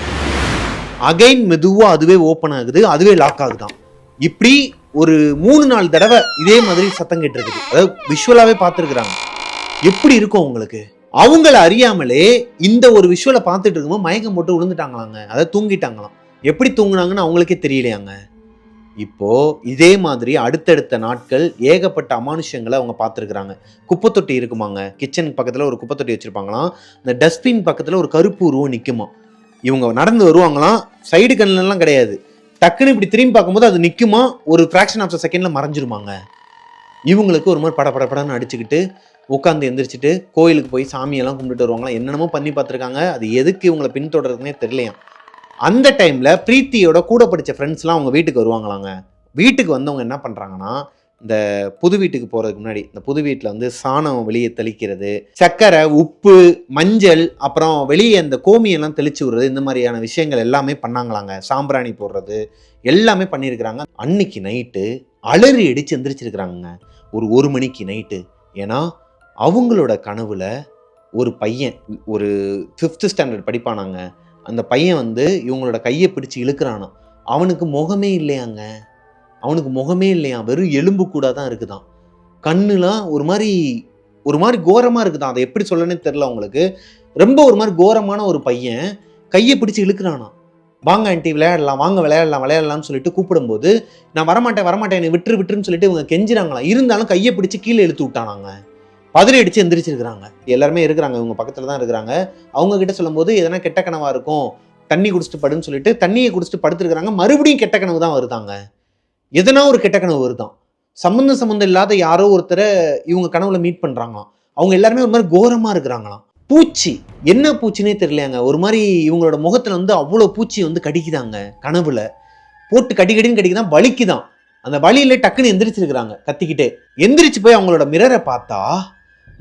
அகைன் மெதுவா அதுவே ஓப்பன் ஆகுது, அதுவே லாக் ஆகுதான். இப்படி ஒரு 3-4 தடவை இதே மாதிரி சத்தம் கேட்டு இருக்குது. அதாவது விஷுவலாவே பார்த்துருக்குறாங்க. எப்படி இருக்கும் உங்களுக்கு? அவங்கள அறியாமலே இந்த ஒரு விஷுவலை பார்த்துட்டு இருக்கும்போது மயக்கம் போட்டு விழுந்துட்டாங்களாங்க. அதாவது தூங்கிட்டாங்களாம். எப்படி தூங்குனாங்கன்னு அவங்களுக்கே தெரியலையாங்க. இப்போ இதே மாதிரி அடுத்தடுத்த நாட்கள் ஏகப்பட்ட அமானுஷங்களை அவங்க பார்த்துருக்குறாங்க. குப்பை தொட்டி இருக்குமாங்க, கிச்சன் பக்கத்தில் ஒரு குப்பை தொட்டி வச்சுருப்பாங்களாம். இந்த டஸ்ட்பின் பக்கத்தில் ஒரு கருப்பு உருவம் நிற்குமா. இவங்க நடந்து வருவாங்களாம், சைடு கண்ணுலாம் கிடையாது, டக்குன்னு இப்படி திரும்பி பார்க்கும்போது அது நிற்குமா, ஒரு ஃப்ராக்ஷன் ஆஃப் செகண்டில் மறைஞ்சிருமாங்க. இவங்களுக்கு ஒரு மாதிரி படப்படப்படன்னு அடிச்சுக்கிட்டு உட்காந்து எந்திரிச்சிட்டு கோயிலுக்கு போய் சாமியெல்லாம் கும்பிட்டு வருவாங்களாம். என்னென்னமோ பண்ணி பார்த்துருக்காங்க. அது எதுக்கு இவங்களை பின்தொடர்றதுனே தெரியலையாம். அந்த டைமில் பிரீத்தியோட கூட படித்த ஃப்ரெண்ட்ஸ்லாம் அவங்க வீட்டுக்கு வருவாங்களாங்க. வீட்டுக்கு வந்தவங்க என்ன பண்ணுறாங்கன்னா, இந்த புது வீட்டுக்கு போகிறதுக்கு முன்னாடி இந்த புது வீட்டில் வந்து சாணம் வெளியே தெளிக்கிறது, சர்க்கரை, உப்பு, மஞ்சள், அப்புறம் வெளியே அந்த கோமியெல்லாம் தெளிச்சு விடுறது, இந்த மாதிரியான விஷயங்கள் எல்லாமே பண்ணாங்களாங்க. சாம்பிராணி போடுறது எல்லாமே பண்ணியிருக்கிறாங்க. அன்னைக்கு நைட்டு அலறி அடித்து எந்திரிச்சிருக்கிறாங்க. ஒரு 1 மணிக்கு நைட்டு. ஏன்னா அவங்களோட கனவுல ஒரு பையன், ஒரு 5th ஸ்டாண்டர்ட் படிப்பானாங்க. அந்த பையன் வந்து இவங்களோட கையை பிடிச்சி இழுக்கிறானா. அவனுக்கு முகமே இல்லையாங்க. அவனுக்கு முகமே இல்லையா, வெறும் எலும்பு கூட தான் இருக்குதான். கண்ணுலாம் ஒரு மாதிரி கோரமாக இருக்குதான். அதை எப்படி சொல்லனே தெரில அவங்களுக்கு. ரொம்ப ஒரு மாதிரி கோரமான ஒரு பையன் கையை பிடிச்சி இழுக்கிறானா. வாங்க ஆண்டி விளையாடலாம், வாங்க விளையாடலாம்னு சொல்லிட்டு கூப்பிடும்போது, நான் வரமாட்டேன் என்னை விட்டுருன்னு சொல்லிட்டு இவங்க கெஞ்சிறாங்களாம். இருந்தாலும் கையை பிடிச்சி கீழே இழுத்து விட்டானாங்க. பதறி அடிச்சு எந்திரிச்சிருக்கிறாங்க. எல்லாருமே இருக்கிறாங்க, இவங்க பக்கத்தில் தான் இருக்கிறாங்க. அவங்க கிட்ட சொல்லும்போது எதனா கெட்ட கனவா இருக்கும், தண்ணி குடிச்சிட்டு படுன்னு சொல்லிட்டு தண்ணியை குடிச்சிட்டு படுத்துருக்காங்க. மறுபடியும் கெட்ட கனவு தான் வருதாங்க. எதனா ஒரு கெட்ட கனவு வருதான். சம்மந்தம் இல்லாத யாரோ ஒருத்தரை இவங்க கனவுல மீட் பண்றாங்களாம். அவங்க எல்லாருமே ஒரு மாதிரி கோரமா இருக்கிறாங்களாம். பூச்சி, என்ன பூச்சினே தெரியலையாங்க. ஒரு மாதிரி இவங்களோட முகத்துல வந்து அவ்வளோ பூச்சி வந்து கடிக்குதாங்க. கனவுல போட்டு கடிக்கடின்னு கடிக்குதான், வலிக்குதான். அந்த வலியில டக்குன்னு எந்திரிச்சிருக்கிறாங்க கத்திக்கிட்டே. எந்திரிச்சு போய் அவங்களோட மிரரை பார்த்தா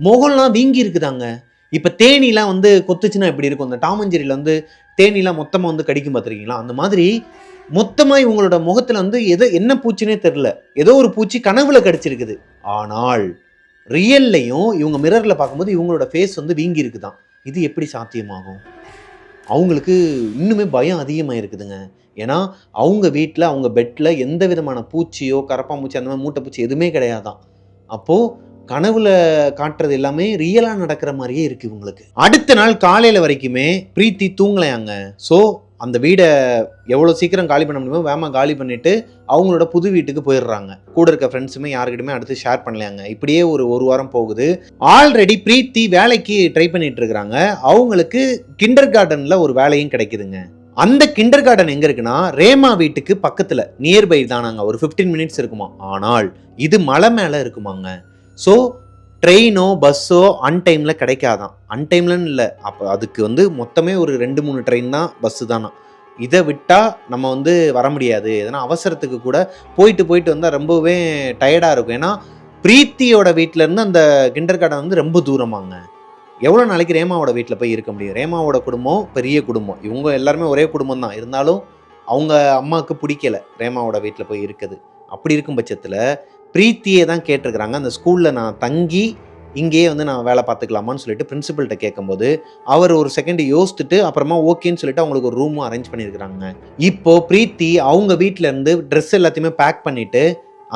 முகம்லாம் வீங்கி இருக்குதாங்க. இப்போ தேனிலாம் வந்து கொத்துச்சுன்னா எப்படி இருக்கும், அந்த டாமஞ்சேரியில் வந்து தேனிலாம் மொத்தமாக வந்து கடிக்கும் பார்த்துருக்கீங்களா, அந்த மாதிரி மொத்தமாக இவங்களோட முகத்தில் வந்து என்ன பூச்சினே தெரில, ஏதோ ஒரு பூச்சி கனவுல கடிச்சிருக்குது. ஆனால் ரியல்லையும் இவங்க மிரரில் பார்க்கும்போது இவங்களோட ஃபேஸ் வந்து வீங்கி இருக்குதான். இது எப்படி சாத்தியமாகும்? அவங்களுக்கு இன்னுமே பயம் அதிகமாக இருக்குதுங்க. ஏன்னா அவங்க வீட்டில் அவங்க பெட்டில் எந்த விதமான பூச்சியோ கரப்பாம்பூச்சி அந்த மாதிரி மூட்டை பூச்சி எதுவுமே கிடையாதான். அப்போது கனவுல காட்டுறது எல்லாமே ரியலாக நடக்கிற மாதிரியே இருக்குது இவங்களுக்கு. அடுத்த நாள் காலையில் வரைக்குமே பிரீத்தி தூங்கலையாங்க. ஸோ அந்த வீடை எவ்வளோ சீக்கிரம் காலி பண்ண முடியுமோ வேகமாக காலி பண்ணிவிட்டு அவங்களோட புது வீட்டுக்கு போயிடுறாங்க. கூட இருக்க ஃப்ரெண்ட்ஸுமே யாருக்கிட்டுமே அடுத்து ஷேர் பண்ணலையாங்க. இப்படியே ஒரு வாரம் போகுது. ஆல்ரெடி பிரீத்தி வேலைக்கு ட்ரை பண்ணிட்டு இருக்கிறாங்க. அவங்களுக்கு கிண்டர் கார்டனில் ஒரு வேலையும் கிடைக்குதுங்க. அந்த கிண்டர் கார்டன் எங்கே இருக்குன்னா ரேமா வீட்டுக்கு பக்கத்தில், நியர்பை தானாங்க, ஒரு 15 மினிட்ஸ் இருக்குமா. ஆனால் இது மலை மேலே இருக்குமாங்க. ஸோ ட்ரெயினோ பஸ்ஸோ அன்டைமில் கிடைக்காதான். அன்டைம்லன்னு இல்லை, அப்போ அதுக்கு வந்து மொத்தமே ஒரு 2-3 ட்ரெயின் தான், பஸ்ஸு தானா. இதை விட்டால் நம்ம வந்து வர முடியாது. எதனா அவசரத்துக்கு கூட போயிட்டு வந்தால் ரொம்பவே டயர்டாக இருக்கும். ஏன்னா பிரீத்தியோட வீட்டிலேருந்து அந்த கிண்டர் கார்டன் வந்து ரொம்ப தூரமாங்க. எவ்வளோ நாளைக்கு ரேமாவோட வீட்டில் போய் இருக்க முடியும்? ரேமாவோட குடும்பம் பெரிய குடும்பம், இவங்க எல்லாருமே ஒரே குடும்பம் தான். இருந்தாலும் அவங்க அம்மாவுக்கு பிடிக்கல ரேமாவோட வீட்டில் போய் இருக்குது. அப்படி இருக்கும் பட்சத்தில் பிரீத்தியே தான் கேட்டிருக்கிறாங்க, அந்த ஸ்கூலில் நான் தங்கி இங்கேயே வந்து நான் வேலை பார்த்துக்கலாமான்னு சொல்லிட்டு பிரின்சிபல்கிட்ட கேட்கும்போது அவர் ஒரு செகண்ட் யோசிச்சுட்டு அப்புறமா ஓகேன்னு சொல்லிட்டு அவங்களுக்கு ஒரு ரூமும் அரேஞ்ச் பண்ணியிருக்கிறாங்க. இப்போ பிரீத்தி அவங்க வீட்டில் இருந்து ட்ரெஸ் எல்லாத்தையுமே பேக் பண்ணிட்டு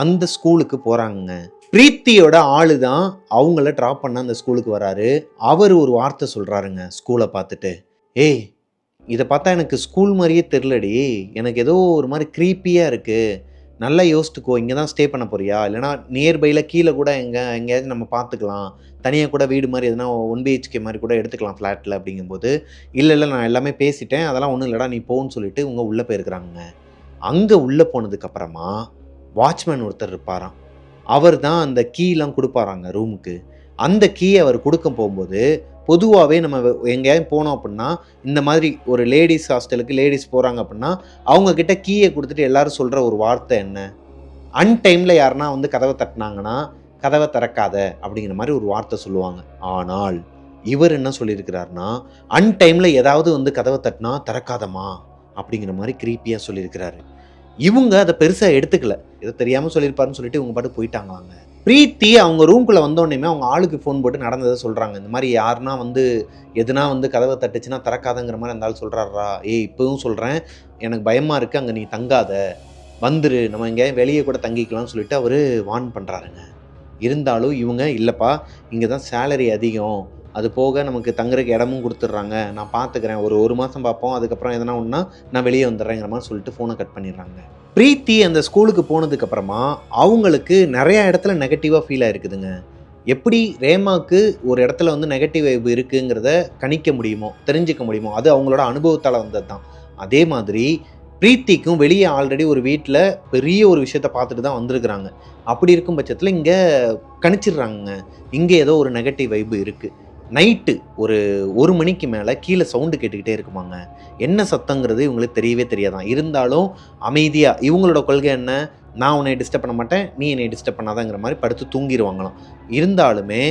அந்த ஸ்கூலுக்கு போகிறாங்க. பிரீத்தியோட ஆளு தான் அவங்கள ட்ராப் பண்ண அந்த ஸ்கூலுக்கு வராரு. அவர் ஒரு வார்த்தை சொல்கிறாருங்க ஸ்கூலை பார்த்துட்டு, ஏய் இதை பார்த்தா எனக்கு ஸ்கூல் மாதிரியே தெரிலடி, எனக்கு ஏதோ ஒரு மாதிரி க்ரீப்பியாக இருக்குது, நல்லா யோசிச்சுக்கோ, இங்கே தான் ஸ்டே பண்ண போறியா, இல்லைனா நியர்பையில் கீழே கூட எங்கேயாவது நம்ம பார்த்துக்கலாம், தனியாக கூட வீடு மாதிரி எதுனா 1 BHK மாதிரி கூட எடுத்துக்கலாம் ஃப்ளாட்டில் அப்படிங்கும்போது, இல்லை நான் எல்லாமே பேசிட்டேன், அதெல்லாம் ஒன்றும் இல்லைடா நீ போன்னு சொல்லிட்டு இவங்க உள்ளே போயிருக்கிறாங்க. அங்கே உள்ளே போனதுக்கப்புறமா வாட்ச்மேன் ஒருத்தர் இருப்பாராம். அவர் தான் அந்த கீலாம் கொடுப்பாராங்க ரூமுக்கு. அந்த கீயை அவர் கொடுக்க போகும்போது பொதுவாகவே நம்ம எங்கேயாவது போனோம் அப்படின்னா இந்த மாதிரி ஒரு லேடிஸ் ஹாஸ்டலுக்கு லேடிஸ் போகிறாங்க அப்படின்னா அவங்கக்கிட்ட கீயை கொடுத்துட்டு எல்லாரும் சொல்கிற ஒரு வார்த்தை என்ன? அன்டைமில் யாருன்னா வந்து கதவை தட்டினாங்கன்னா கதவை திறக்காத அப்படிங்கிற மாதிரி ஒரு வார்த்தை சொல்லுவாங்க. ஆனால் இவர் என்ன சொல்லியிருக்கிறாருன்னா, அன்டைமில் ஏதாவது வந்து கதவை தட்டினா திறக்காதம்மா அப்படிங்கிற மாதிரி க்ரீப்பியாக சொல்லியிருக்கிறாரு. இவங்க அதை பெருசாக எடுத்துக்கல, ஏதோ தெரியாமல் சொல்லியிருப்பாருன்னு சொல்லிட்டு இவங்க பாட்டு போயிட்டாங்களாங்க. பிரீத்தி அவங்க ரூம்குள்ளே வந்தோடனே அவங்க ஆளுக்கு ஃபோன் போட்டு நடந்ததை சொல்கிறாங்க. இந்த மாதிரி யாருன்னா வந்து எதுனா வந்து கதவை தட்டுச்சுன்னா திறக்காதங்கிற மாதிரி அந்த ஆள் சொல்கிறாரா? இப்போவும் சொல்கிறேன், எனக்கு பயமாக இருக்குது, அங்கே நீ தங்காத, வந்துரு, நம்ம எங்கேயாவது வெளியே கூட தங்கிக்கலாம்னு சொல்லிட்டு அவர் வார்ன் பண்ணுறாருங்க. இருந்தாலும் இவங்க இல்லைப்பா, இங்கே தான் சேலரி அதிகம், அது போக நமக்கு தங்குறதுக்கு இடமும் கொடுத்துட்றாங்க, நான் பார்த்துக்கிறேன், ஒரு மாதம் பார்ப்போம், அதுக்கப்புறம் எதனா ஒன்றா நான் வெளியே வந்துடுறேங்கிற மாதிரி சொல்லிட்டு ஃபோனை கட் பண்ணிடுறாங்க. பிரீத்தி அந்த ஸ்கூலுக்கு போனதுக்கப்புறமா அவங்களுக்கு நிறையா இடத்துல நெகட்டிவாக ஃபீல் ஆகிருக்குதுங்க. எப்படி ரேமாவுக்கு ஒரு இடத்துல வந்து நெகட்டிவ் வைப் இருக்குங்கிறத கணிக்க முடியுமோ, தெரிஞ்சுக்க முடியுமோ, அது அவங்களோட அனுபவத்தால் வந்தது தான். அதே மாதிரி பிரீத்திக்கும் வெளியே ஆல்ரெடி ஒரு வீட்டில் பெரிய ஒரு விஷயத்த பார்த்துட்டு தான் வந்திருக்கிறாங்க. அப்படி இருக்கும் பட்சத்தில் இங்கே கணிச்சிடுறாங்க, இங்கே ஏதோ ஒரு நெகட்டிவ் வைப்பு இருக்குது. நைட்டு ஒரு மணிக்கு மேலே கீழே சவுண்டு கேட்டுக்கிட்டே இருக்குமாங்க. என்ன சத்தங்கிறது இவங்களுக்கு தெரியவே தெரியாதான். இருந்தாலும் அமைதியாக இவங்களோட கொள்கை என்ன, நான் உன்னை டிஸ்டர்ப் பண்ண மாட்டேன், நீ என்னை டிஸ்டர்ப் பண்ணாதாங்கிற மாதிரி படுத்து தூங்கிடுவாங்களாம். இருந்தாலுமே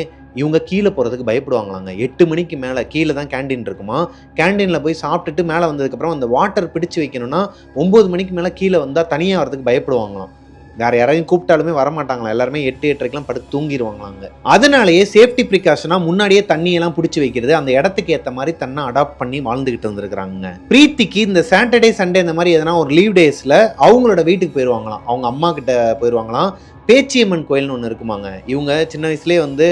இவங்க கீழே போகிறதுக்கு பயப்படுவாங்களாங்க. 8 மணிக்கு மேலே கீழே தான் கேண்டீன் இருக்குமா, கேண்டீனில் போய் சாப்பிட்டுட்டு மேலே வந்ததுக்கப்புறம் அந்த வாட்டர் பிடிச்சி வைக்கணும்னா 9 மணிக்கு மேலே கீழே வந்தால் தனியாக வரதுக்கு பயப்படுவாங்களாம். வேறு யாரையும் கூப்பிட்டாலுமே வரமாட்டாங்களா, எல்லாருமே 8-8:30 படுத்து தூங்கிடுவாங்களாங்க. அதனாலேயே சேஃப்டி ப்ரிகாஷனாக முன்னாடியே தண்ணியெல்லாம் பிடிச்சி வைக்கிறது, அந்த இடத்துக்கு ஏற்ற மாதிரி தன்னை அடாப்ட் பண்ணி வாழ்ந்துக்கிட்டு வந்துருக்குறாங்க. பிரீத்திக்கு இந்த சாட்டர்டே சண்டே இந்த மாதிரி எதனா ஒரு லீவ் டேஸில் அவங்களோட வீட்டுக்கு போயிடுவாங்களாம், அவங்க அம்மா கிட்ட போயிடுவாங்களாம். பேச்சியம்மன் கோயில்னு ஒன்று இருக்குமாங்க. இவங்க சின்ன வயசுலேயே வந்து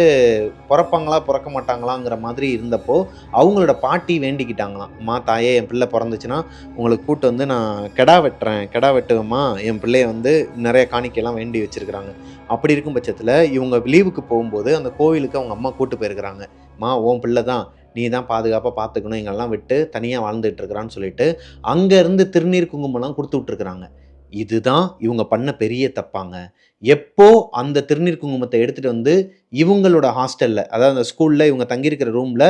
பிறப்பாங்களா பிறக்க மாட்டாங்களாங்கிற மாதிரி இருந்தப்போ அவங்களோட பாட்டி வேண்டிக்கிட்டாங்களாம், அம்மா தாயே, என் பிள்ளை பிறந்துச்சுன்னா உங்களுக்கு கூட்டு வந்து நான் கெடா வெட்டுவேம்மா, என் பிள்ளைய வந்து நிறைய காணிக்கையெல்லாம் வேண்டி வச்சுருக்கிறாங்க. அப்படி இருக்கும் பட்சத்தில் இவங்க லீவுக்கு போகும்போது அந்த கோவிலுக்கு அவங்க அம்மா கூட்டு போயிருக்கிறாங்க. அம்மா, உன் பிள்ளை தான், நீ தான் பாதுகாப்பாக பார்த்துக்கணும், எங்கெல்லாம் விட்டு தனியாக வாழ்ந்துட்டு இருக்கிறான்னு சொல்லிட்டு அங்கேருந்து திருநீர் குங்குமம்லாம் கொடுத்து விட்ருக்குறாங்க. இதுதான் இவங்க பண்ண பெரிய தப்பாங்க. எப்போ அந்த திருநீர் குங்குமத்தை எடுத்துகிட்டு வந்து இவங்களோட ஹாஸ்டலில், அதாவது அந்த ஸ்கூலில் இவங்க தங்கியிருக்கிற ரூமில்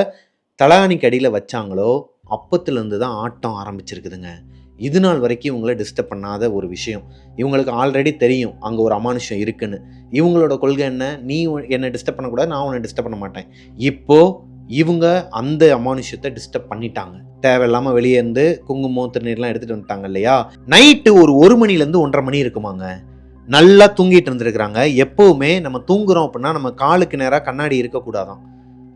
தலானிக்கு அடியில் வச்சாங்களோ அப்பத்துலேருந்து தான் ஆட்டம் ஆரம்பிச்சிருக்குதுங்க. இது நாள் வரைக்கும் இவங்கள டிஸ்டர்ப் பண்ணாத ஒரு விஷயம். இவங்களுக்கு ஆல்ரெடி தெரியும் அங்கே ஒரு அமானுஷம் இருக்குன்னு. இவங்களோட கொள்கை என்ன, நீ என்னை டிஸ்டர்ப் பண்ணக்கூடாது, நான் உன்னை டிஸ்டர்ப் பண்ண மாட்டேன். இப்போது இவங்க அந்த அமானுஷத்தை டிஸ்டர்ப் பண்ணிட்டாங்க. தேவையில்லாமல் வெளியே இருந்து குங்குமம் திருநீர்லாம் எடுத்துகிட்டு வந்துட்டாங்க இல்லையா. நைட்டு 1 மணிலேருந்து 1:30 மணி இருக்குமாங்க. நல்லா தூங்கிட்டு இருந்துருக்குறாங்க. எப்போவுமே நம்ம தூங்குறோம் அப்படின்னா நம்ம காலுக்கு நேராக கண்ணாடி இருக்கக்கூடாதான்.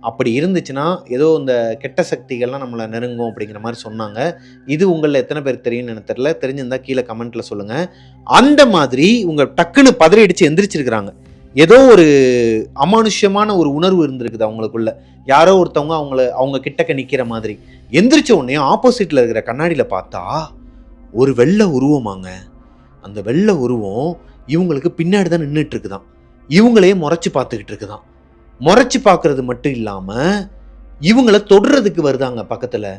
அப்படி இருந்துச்சுன்னா ஏதோ இந்த கெட்ட சக்திகள்லாம் நம்மளை நெருங்கும் அப்படிங்கிற மாதிரி சொன்னாங்க. இது உங்களில் எத்தனை பேர் தெரியும்னு எனக்கு தெரியல, தெரிஞ்சிருந்தா கீழே கமெண்ட்டில் சொல்லுங்கள். அந்த மாதிரி இவங்க டக்குன்னு பதறி அடித்து எந்திரிச்சிருக்கிறாங்க. ஏதோ ஒரு அமானுஷ்யமான ஒரு உணர்வு இருந்திருக்குது அவங்களுக்குள்ள. யாரோ ஒருத்தவங்க அவங்க கிட்டக்க நிற்கிற மாதிரி. எந்திரிச்ச உடனே ஆப்போசிட்டில் இருக்கிற கண்ணாடியில் பார்த்தா ஒரு வெள்ளை உருவமாங்க. அந்த வெள்ளை உருவம் இவங்களுக்கு பின்னாடி தான் நின்றுட்டு இருக்குதான். இவங்களையே முறைச்சி பார்த்துக்கிட்டு இருக்குதான். முறைச்சி பார்க்கறது மட்டும் இல்லாமல் இவங்கள தொடுறதுக்கு வருதாங்க பக்கத்தில்.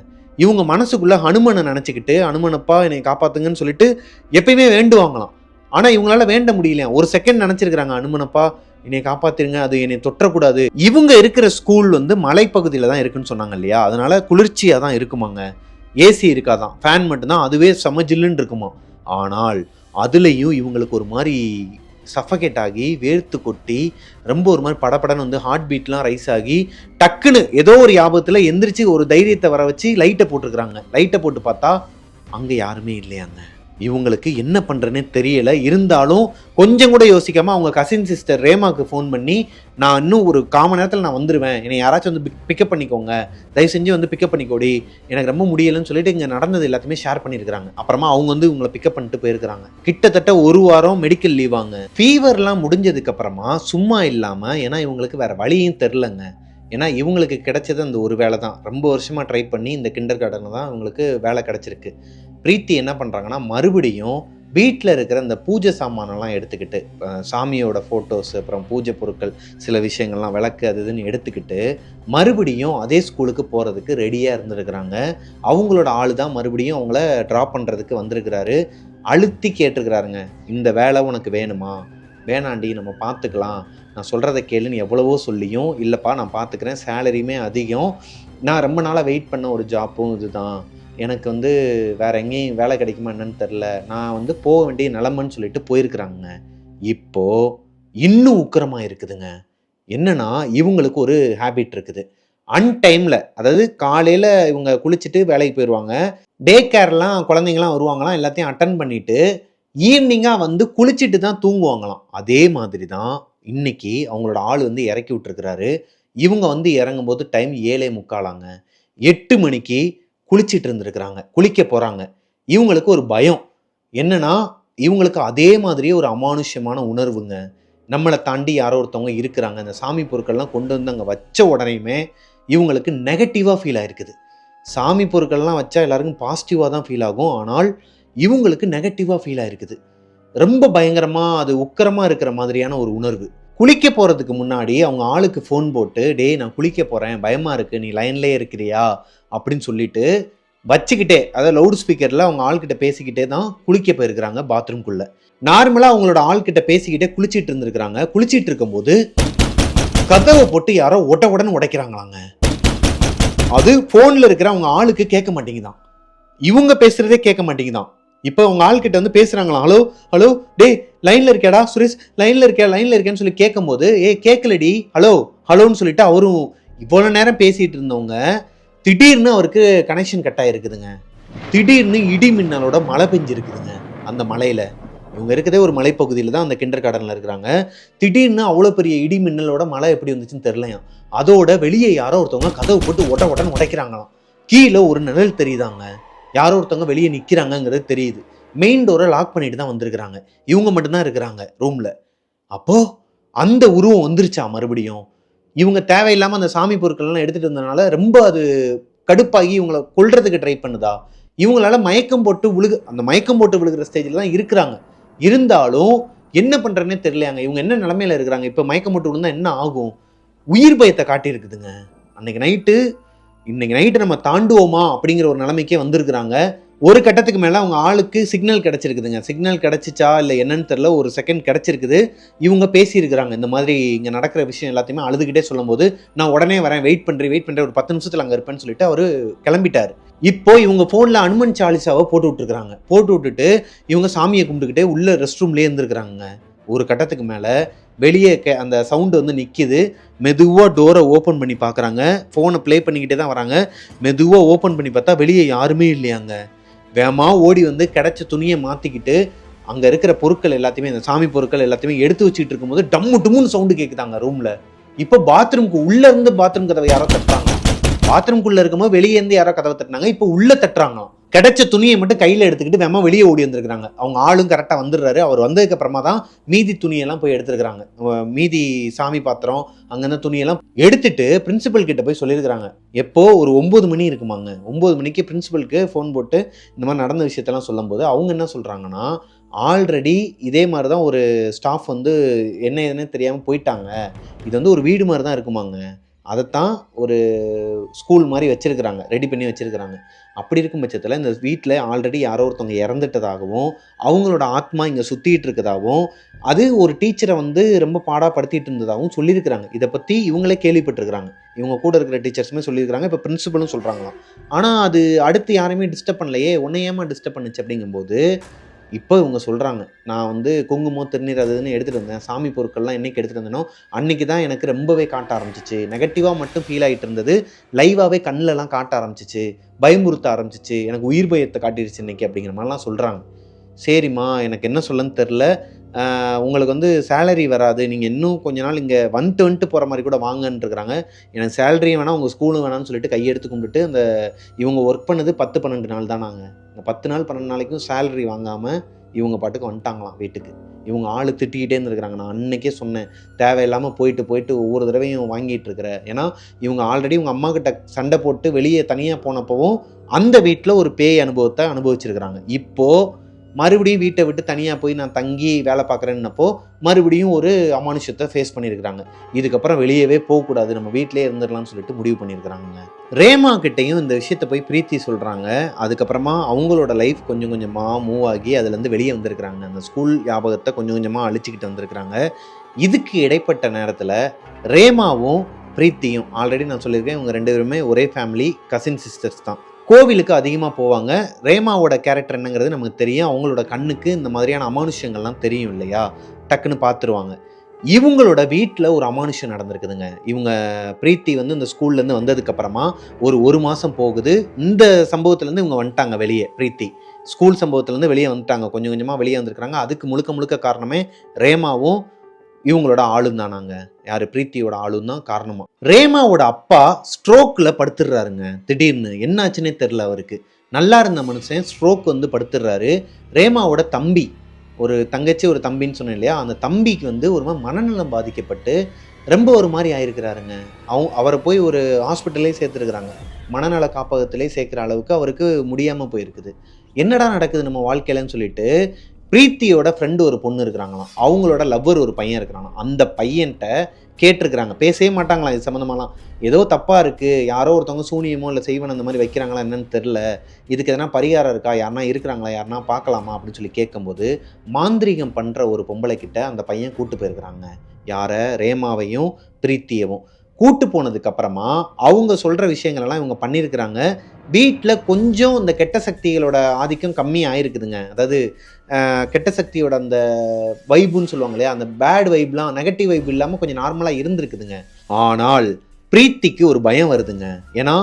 இவங்க மனசுக்குள்ள ஹனுமனை நினச்சிக்கிட்டு, ஹனுமனப்பா என்னை காப்பாற்றுங்கன்னு சொல்லிட்டு எப்பயுமே வேண்டுவாங்களாம். ஆனால் இவங்களால வேண்ட முடியலையா. ஒரு செகண்ட் நினச்சிருக்கிறாங்க, அனுமனப்பா என்னை காப்பாற்றிருங்க, அது என்னை தொற்றக்கூடாது. இவங்க இருக்கிற ஸ்கூல் வந்து மலைப்பகுதியில் தான் இருக்குன்னு சொன்னாங்க இல்லையா, அதனால குளிர்ச்சியாக தான் இருக்குமாங்க. ஏசி இருக்காதான், ஃபேன் மட்டும்தான், அதுவே செம ஜில்லுன்னு இருக்குமா. ஆனால் அதுலேயும் இவங்களுக்கு ஒரு மாதிரி சஃபகேட் ஆகி வேர்த்து கொட்டி ரொம்ப ஒரு மாதிரி படப்படன்னு வந்து ஹார்ட் பீட்லாம் ரைஸ் ஆகி டக்குன்னு ஏதோ ஒரு யாபத்தில் எந்திரிச்சு ஒரு தைரியத்தை வர வச்சு லைட்டை போட்டுருக்குறாங்க. லைட்டை போட்டு பார்த்தா அங்கே யாருமே இல்லையாங்க. இவங்களுக்கு என்ன பண்ணுறேன்னே தெரியலை. இருந்தாலும் கொஞ்சம் கூட யோசிக்காமல் அவங்க கசின் சிஸ்டர் ரேமாவுக்கு ஃபோன் பண்ணி, நான் இன்னும் ஒரு 1/4 மணி நேரத்தில் நான் வந்துடுவேன், என்னை யாராச்சும் வந்து பிக்கப் பண்ணிக்கோங்க, தயவு செஞ்சு வந்து பிக்கப் பண்ணிக்கோடி, எனக்கு ரொம்ப முடியலைன்னு சொல்லிட்டு இங்கே நடந்தது எல்லாத்தையுமே ஷேர் பண்ணியிருக்கிறாங்க. அப்புறமா அவங்க வந்து இவங்களை பிக்கப் பண்ணிட்டு போயிருக்கிறாங்க. கிட்டத்தட்ட 1 வாரம் மெடிக்கல் லீவாங்க. ஃபீவர்லாம் முடிஞ்சதுக்கப்புறமா சும்மா இல்லாமல், ஏன்னா இவங்களுக்கு வேறு வழியும் தெரிலங்க. ஏன்னா இவங்களுக்கு கிடைச்சது அந்த ஒரு வேலை தான். ரொம்ப வருஷமாக ட்ரை பண்ணி இந்த கிண்டர் கார்டனில் தான் இவங்களுக்கு வேலை கிடச்சிருக்கு. பிரீத்தி என்ன பண்ணுறாங்கன்னா, மறுபடியும் வீட்டில் இருக்கிற இந்த பூஜை சாமானெல்லாம் எடுத்துக்கிட்டு, சாமியோட ஃபோட்டோஸ், அப்புறம் பூஜை பொருட்கள், சில விஷயங்கள்லாம் விளக்கு அது இதுன்னு எடுத்துக்கிட்டு மறுபடியும் அதே ஸ்கூலுக்கு போகிறதுக்கு ரெடியாக இருந்துருக்குறாங்க. அவங்களோட ஆள் தான் மறுபடியும் அவங்கள ட்ராப் பண்ணுறதுக்கு வந்திருக்கிறாரு. அழுத்தி கேட்டிருக்கிறாருங்க, இந்த வேலை உனக்கு வேணுமா, வேணாண்டி நம்ம பார்த்துக்கலாம், நான் சொல்கிறத கேளுன்னு எவ்வளவோ சொல்லியும், இல்லைப்பா நான் பார்த்துக்கிறேன், சேலரியுமே அதிகம், நான் ரொம்ப நாளாக வெயிட் பண்ண ஒரு ஜாப்பும் இதுதான், எனக்கு வந்து வேறு எங்கேயும் வேலை கிடைக்குமா என்னன்னு தெரில, நான் வந்து போக வேண்டிய நிலமைன்னு சொல்லிட்டு போயிருக்கிறாங்க. இப்போது இன்னும் உக்கிரமாக இருக்குதுங்க. என்னன்னா, இவங்களுக்கு ஒரு ஹேபிட் இருக்குது. அன்டைமில், அதாவது காலையில் இவங்க குளிச்சுட்டு வேலைக்கு போயிடுவாங்க, டே கேர்லாம் குழந்தைங்களாம் வருவாங்களாம், எல்லாத்தையும் அட்டன் பண்ணிவிட்டு ஈவினிங்காக வந்து குளிச்சுட்டு தான் தூங்குவாங்களாம். அதே மாதிரி தான் இன்னைக்கு அவங்களோட ஆள் வந்து இறக்கி விட்டுருக்கிறாரு. இவங்க வந்து இறங்கும்போது டைம் 7:45ஆங்க. 8 மணிக்கு குளிச்சிட்டு இருந்திருக்கிறாங்க, குளிக்க போகிறாங்க. இவங்களுக்கு ஒரு பயம் என்னன்னா, இவங்களுக்கு அதே மாதிரியே ஒரு அமானுஷ்யமான உணர்வுங்க. நம்மளை தாண்டி யாரோ ஒருத்தவங்க இருக்கிறாங்க. அந்த சாமி பொருட்கள்லாம் கொண்டு வந்து அங்கே வச்ச உடனேயுமே இவங்களுக்கு நெகட்டிவாக ஃபீல் ஆயிருக்குது. சாமி பொருட்கள்லாம் வச்சா எல்லாருக்கும் பாசிட்டிவாக தான் ஃபீல் ஆகும். ஆனால் இவங்களுக்கு நெகட்டிவாக ஃபீல் ஆயிருக்குது. ரொம்ப பயங்கரமாக அது உக்கிரமாக இருக்கிற மாதிரியான ஒரு உணர்வு. குளிக்க போகிறதுக்கு முன்னாடி அவங்க ஆளுக்கு ஃபோன் போட்டு, டேய் நான் குளிக்க போகிறேன், பயமாக இருக்குது, நீ லைன்லேயே இருக்கிறியா அப்படின்னு சொல்லிட்டு வச்சுக்கிட்டே, அதாவது லவுட் ஸ்பீக்கரில் அவங்க ஆள்கிட்ட பேசிக்கிட்டே தான் குளிக்க போயிருக்கிறாங்க பாத்ரூம்குள்ளே. நார்மலாக அவங்களோட ஆள்கிட்ட பேசிக்கிட்டே குளிச்சிட்டு இருந்திருக்கிறாங்க. குளிச்சிட்டு இருக்கும்போது கதவை போட்டு யாரோ உடனே உடைக்கிறாங்களாங்க. அது ஃபோனில் இருக்கிற அவங்க ஆளுக்கு கேட்க மாட்டேங்குதான், இவங்க பேசுகிறதே கேட்க மாட்டேங்குதான். இப்போ அவங்க ஆள்கிட்ட வந்து பேசுகிறாங்களாம், ஹலோ ஹலோ டே லைனில் இருக்கியாடா சுரேஷ், லைனில் இருக்கேன்னு சொல்லி கேட்கும்போது, கேட்கலடி, ஹலோ ஹலோன்னு சொல்லிட்டு அவரும் இவ்வளோ நேரம் பேசிகிட்டு இருந்தவங்க திடீர்னு அவருக்கு கனெக்ஷன் கட் ஆகிருக்குதுங்க. திடீர்னு இடி மின்னலோட மழை பெஞ்சிருக்குதுங்க. அந்த மலையில் இவங்க இருக்கிறதே ஒரு மலைப்பகுதியில் தான் அந்த கிண்டர் கார்டனில் இருக்கிறாங்க. திடீர்னு அவ்வளோ பெரிய இடி மின்னலோட மழை எப்படி வந்துச்சுன்னு தெரிலையாம். அதோட வெளியே யாரோ ஒருத்தவங்க கதவு போட்டு உடனே உடைக்கிறாங்களாம். கீழே ஒரு நிழல் தெரியுதாங்க, யாரோ ஒருத்தவங்க வெளியே நிற்கிறாங்கங்கிறது தெரியுது. மெயின் டோரை லாக் பண்ணிட்டு தான் வந்திருக்கிறாங்க. இவங்க மட்டும்தான் இருக்கிறாங்க ரூமில். அப்போது அந்த உருவம் வந்துருச்சா மறுபடியும். இவங்க தேவையில்லாமல் அந்த சாமி பொருட்கள்லாம் எடுத்துகிட்டு இருந்ததுனால ரொம்ப அது கடுப்பாகி இவங்களை கொல்றதுக்கு ட்ரை பண்ணுதா, இவங்களால மயக்கம் போட்டு அந்த மயக்கம் போட்டு விழுகிற ஸ்டேஜில் தான் இருக்கிறாங்க. இருந்தாலும் என்ன பண்ணுறதுனே தெரியலையாங்க. இவங்க என்ன நிலமையில இருக்கிறாங்க, இப்போ மயக்கம் போட்டு விழுந்தா என்ன ஆகும், உயிர் பயத்தை காட்டியிருக்குதுங்க. இன்னைக்கு நைட்டு நம்ம தாண்டுவோமா அப்படிங்கிற ஒரு நிலைமைக்கே வந்திருக்கிறாங்க. ஒரு கட்டத்துக்கு மேலே அவங்க ஆளுக்கு சிக்னல் கிடச்சிருக்குதுங்க. சிக்னல் கிடச்சிச்சா இல்லை என்னன்னு தெரில, ஒரு செகண்ட் கிடச்சிருக்குது. இவங்க பேசியிருக்கிறாங்க, இந்த மாதிரி இங்கே நடக்கிற விஷயம் எல்லாத்தையுமே அழுதுகிட்டே சொல்லும்போது, நான் உடனே வரேன், வெயிட் பண்ணுறேன், ஒரு 10 நிமிஷத்தில் அங்கே இருப்பேன்னு சொல்லிட்டு அவர் கிளம்பிட்டார். இப்போ இவங்க ஃபோனில் அனுமன் சாலிசாவை போட்டு விட்டுருக்குறாங்க. போட்டு விட்டுட்டு இவங்க சாமியை கும்பிட்டுக்கிட்டே உள்ள ரெஸ்ட் ரூம்லேயே இருந்துருக்குறாங்க. ஒரு கட்டத்துக்கு மேலே வெளியே அந்த சவுண்டு வந்து நிற்கிது. மெதுவாக டோரை ஓப்பன் பண்ணி பார்க்குறாங்க. ஃபோனை ப்ளே பண்ணிக்கிட்டே தான் வராங்க. மெதுவாக ஓப்பன் பண்ணி பார்த்தா வெளியே யாருமே இல்லையாங்க. வேகமாக ஓடி வந்து கிடைச்ச துணியை மாற்றிக்கிட்டு அங்கே இருக்கிற பொருட்கள் எல்லாத்தையுமே, இந்த சாமி பொருட்கள் எல்லாத்தையுமே எடுத்து வச்சுட்டு இருக்கும்போது டம்மு டும்முன்னு சவுண்டு கேட்குதாங்க ரூமில். இப்போ பாத்ரூமுக்கு உள்ளே இருந்து பாத்ரூம் கதவை யாரோ தட்டுறாங்க. பாத்ரூம்குள்ளே இருக்கும்போது வெளியே இருந்து யாரோ கதவை தட்டினாங்க. இப்போ உள்ளே தட்டுறாங்க. கிடைச்ச துணியை மட்டும் கையில் எடுத்துக்கிட்டு வேமா வெளியே ஓடி வந்துருக்காங்க. அவங்க ஆளும் கரெக்டாக வந்துடுறாரு. அவர் வந்ததுக்கு அப்புறமா தான் மீதி துணியெல்லாம் போய் எடுத்துருக்காங்க. மீதி சாமி பாத்திரம் அங்கேருந்து துணியெல்லாம் எடுத்துட்டு பிரின்சிபல் கிட்ட போய் சொல்லியிருக்கிறாங்க. எப்போ ஒரு 9 மணி இருக்குமாங்க. 9 மணிக்கு பிரின்சிபலுக்கு ஃபோன் போட்டு இந்த மாதிரி நடந்த விஷயத்தெல்லாம் சொல்லும் போது அவங்க என்ன சொல்கிறாங்கன்னா, ஆல்ரெடி இதே மாதிரி தான் ஒரு ஸ்டாஃப் வந்து என்ன ஏதுன்னு தெரியாமல் போயிட்டாங்க. இது வந்து ஒரு வீடு மாதிரி தான் இருக்குமாங்க. அதைத்தான் ஒரு ஸ்கூல் மாதிரி வச்சுருக்கிறாங்க, ரெடி பண்ணி வச்சுருக்கிறாங்க. அப்படி இருக்கும் பட்சத்தில் இந்த வீட்டில் ஆல்ரெடி யாரோ ஒருத்தவங்க இறந்துட்டதாகவும் அவங்களோட ஆத்மா இங்கே சுற்றிட்டு இருக்கதாகவும் அது ஒரு டீச்சரை வந்து ரொம்ப பாடாப்படுத்திட்டு இருந்ததாகவும் சொல்லியிருக்கிறாங்க. இதை பற்றி இவங்களே கேள்விப்பட்டிருக்கிறாங்க. இவங்க கூட இருக்கிற டீச்சர்ஸுமே சொல்லியிருக்கிறாங்க. இப்போ பிரின்சிபலும் சொல்கிறாங்களாம். ஆனால் அது அடுத்து யாரையுமே டிஸ்டர்ப் பண்ணலையே, உன்னை ஏமா டிஸ்டர்ப் பண்ணுச்சு அப்படிங்கும்போது இப்போ இவங்க சொல்கிறாங்க, நான் வந்து குங்குமம் திருநீர் அதுன்னு எடுத்துகிட்டு வந்தேன், சாமி பொருட்கள்லாம் என்றைக்கு எடுத்துகிட்டு வந்தேனோ அன்றைக்கி தான் எனக்கு ரொம்பவே காட்ட ஆரம்பிச்சிச்சு. நெகட்டிவாக மட்டும் ஃபீல் ஆகிட்டு இருந்தது, லைவாகவே கண்ணிலலாம் காட்ட ஆரம்பிச்சிச்சு, பயமுறுத்த ஆரம்பிச்சிச்சு, எனக்கு உயிர் பயத்தை காட்டிடுச்சு இன்றைக்கி அப்படிங்கிற மாதிரிலாம் சொல்கிறாங்க. சரிம்மா, எனக்கு என்ன சொல்லன்னு தெரில, உங்களுக்கு வந்து சேலரி வராது, நீங்கள் இன்னும் கொஞ்ச நாள் இங்கே வந்துட்டு போகிற மாதிரி கூட வாங்கன்னு இருக்கிறாங்க. எனக்கு சேலரியும் வேணாம், உங்கள் ஸ்கூலும் வேணாம்னு சொல்லிட்டு கையெடுத்து கும்பிட்டுட்டு அந்த இவங்க ஒர்க் பண்ணது 10-12 நாள் தான். நாங்கள் இந்த 10 நாள் 12 நாளைக்கும் சேலரி வாங்காமல் இவங்க பாட்டுக்கு வந்துட்டாங்களாம் வீட்டுக்கு. இவங்க ஆள் திட்டிக்கிட்டே இருந்திருக்கிறாங்க. நான் அன்றைக்கே சொன்னேன், தேவையில்லாமல் போயிட்டு ஒவ்வொரு தடவையும் வாங்கிட்டு இருக்கிற. ஏன்னா இவங்க ஆல்ரெடி உங்கள் அம்மா கிட்ட சண்டை போட்டு வெளியே தனியாக போனப்பவும் அந்த வீட்டில் ஒரு பேய் அனுபவத்தை அனுபவிச்சிருக்கிறாங்க. இப்போது மறுபடியும் வீட்டை விட்டு தனியாக போய் நான் தங்கி வேலை பார்க்குறேன்னப்போ மறுபடியும் ஒரு அமானுஷத்தை ஃபேஸ் பண்ணியிருக்கிறாங்க. இதுக்கப்புறம் வெளியவே போகக்கூடாது, நம்ம வீட்டிலே இருந்துடலாம்னு சொல்லிட்டு முடிவு பண்ணியிருக்கிறாங்க. ரேமா கிட்டையும் இந்த விஷயத்தை போய் பிரீத்தி சொல்கிறாங்க. அதுக்கப்புறமா அவங்களோட லைஃப் கொஞ்சம் கொஞ்சமாக மூவ் ஆகி அதுலேருந்து வெளியே வந்திருக்கிறாங்க. அந்த ஸ்கூல் ஞாபகத்தை கொஞ்சம் கொஞ்சமாக அழிச்சிக்கிட்டு வந்திருக்கிறாங்க. இதுக்கு இடைப்பட்ட நேரத்தில் ரேமாவும் பிரீத்தியும், ஆல்ரெடி நான் சொல்லியிருக்கேன், இவங்க 2 பேருமே ஒரே ஃபேமிலி, கசின் சிஸ்டர்ஸ் தான். கோவிலுக்கு அதிகமாக போவாங்க. ரேமாவோட கேரக்டர் என்னங்கிறது நமக்கு தெரியும். அவங்களோட கண்ணுக்கு இந்த மாதிரியான அமானுஷ்யங்கள்லாம் தெரியும் இல்லையா, டக்குன்னு பார்த்துருவாங்க. இவங்களோட வீட்டில் ஒரு அமானுஷ்யம் நடந்திருக்குதுங்க. இவங்க பிரீத்தி வந்து இந்த ஸ்கூல்லேருந்து வந்ததுக்கப்புறமா ஒரு மாதம் போகுது. இந்த சம்பவத்துலேருந்து இவங்க வந்துட்டாங்க வெளியே. பிரீத்தி ஸ்கூல் சம்பவத்துலேருந்து வெளியே வந்துட்டாங்க, கொஞ்சம் கொஞ்சமாக வெளியே வந்திருக்கிறாங்க. அதுக்கு முழுக்க காரணமே ரேமாவும் இவங்களோட ஆளும் தானாங்க. யாரு, பிரீத்தியோட ஆளும் தான் காரணமா. ரேமாவோட அப்பா ஸ்ட்ரோக்கில் படுத்துடுறாருங்க. திடீர்னு என்னாச்சுன்னே தெரில அவருக்கு. நல்லா இருந்த மனுஷன் ஸ்ட்ரோக் வந்து படுத்துடுறாரு. ரேமாவோட தம்பி, ஒரு தங்கச்சி ஒரு தம்பின்னு சொன்னேன் இல்லையா, அந்த தம்பிக்கு வந்து ஒரு மாதிரி மனநலம் பாதிக்கப்பட்டு ரொம்ப ஒரு மாதிரி ஆயிருக்கிறாருங்க. அவரை போய் ஒரு ஹாஸ்பிட்டலே சேர்த்துருக்குறாங்க. மனநல காப்பகத்திலே சேர்க்குற அளவுக்கு அவருக்கு முடியாமல் போயிருக்குது. என்னடா நடக்குது நம்ம வாழ்க்கையிலன்னு சொல்லிட்டு பிரீத்தியோட ஃப்ரெண்டு ஒரு பொண்ணு இருக்கிறாங்களாம், அவங்களோட லவ்வர் ஒரு பையன் இருக்கிறாங்களாம். அந்த பையன்கிட்ட கேட்டிருக்கிறாங்க. பேசவே மாட்டாங்களாம் இது சம்மந்தமாலாம். ஏதோ தப்பாக இருக்குது, யாரோ ஒருத்தவங்க சூனியமோ இல்லை செய்வன் அந்த மாதிரி வைக்கிறாங்களா என்னன்னு தெரில, இதுக்கு எதனா பரிகாரம் இருக்கா, யாருனா இருக்கிறாங்களா, யாருனா பார்க்கலாமா அப்படின்னு சொல்லி கேட்கும்போது மாந்திரீகம் பண்ணுற ஒரு பொம்பளை கிட்ட அந்த பையன் கூட்டு போயிருக்கிறாங்க. யாரை, ரேமாவையும் பிரீத்தியவும். கூட்டு போனதுக்கப்புறமா அவங்க சொல்கிற விஷயங்கள்லாம் இவங்க பண்ணியிருக்கிறாங்க. வீட்டில் கொஞ்சம் இந்த கெட்ட சக்திகளோட ஆதிக்கம் கம்மி ஆயிருக்குதுங்க. அதாவது கெட்ட சக்தியோட அந்த வைப்புன்னு சொல்லுவாங்க இல்லையா, அந்த பேட் வைப்லாம், நெகட்டிவ் வைப் இல்லாமல் கொஞ்சம் நார்மலாக இருந்திருக்குதுங்க. ஆனால் பிரீத்திக்கு ஒரு பயம் வருதுங்க. ஏன்னா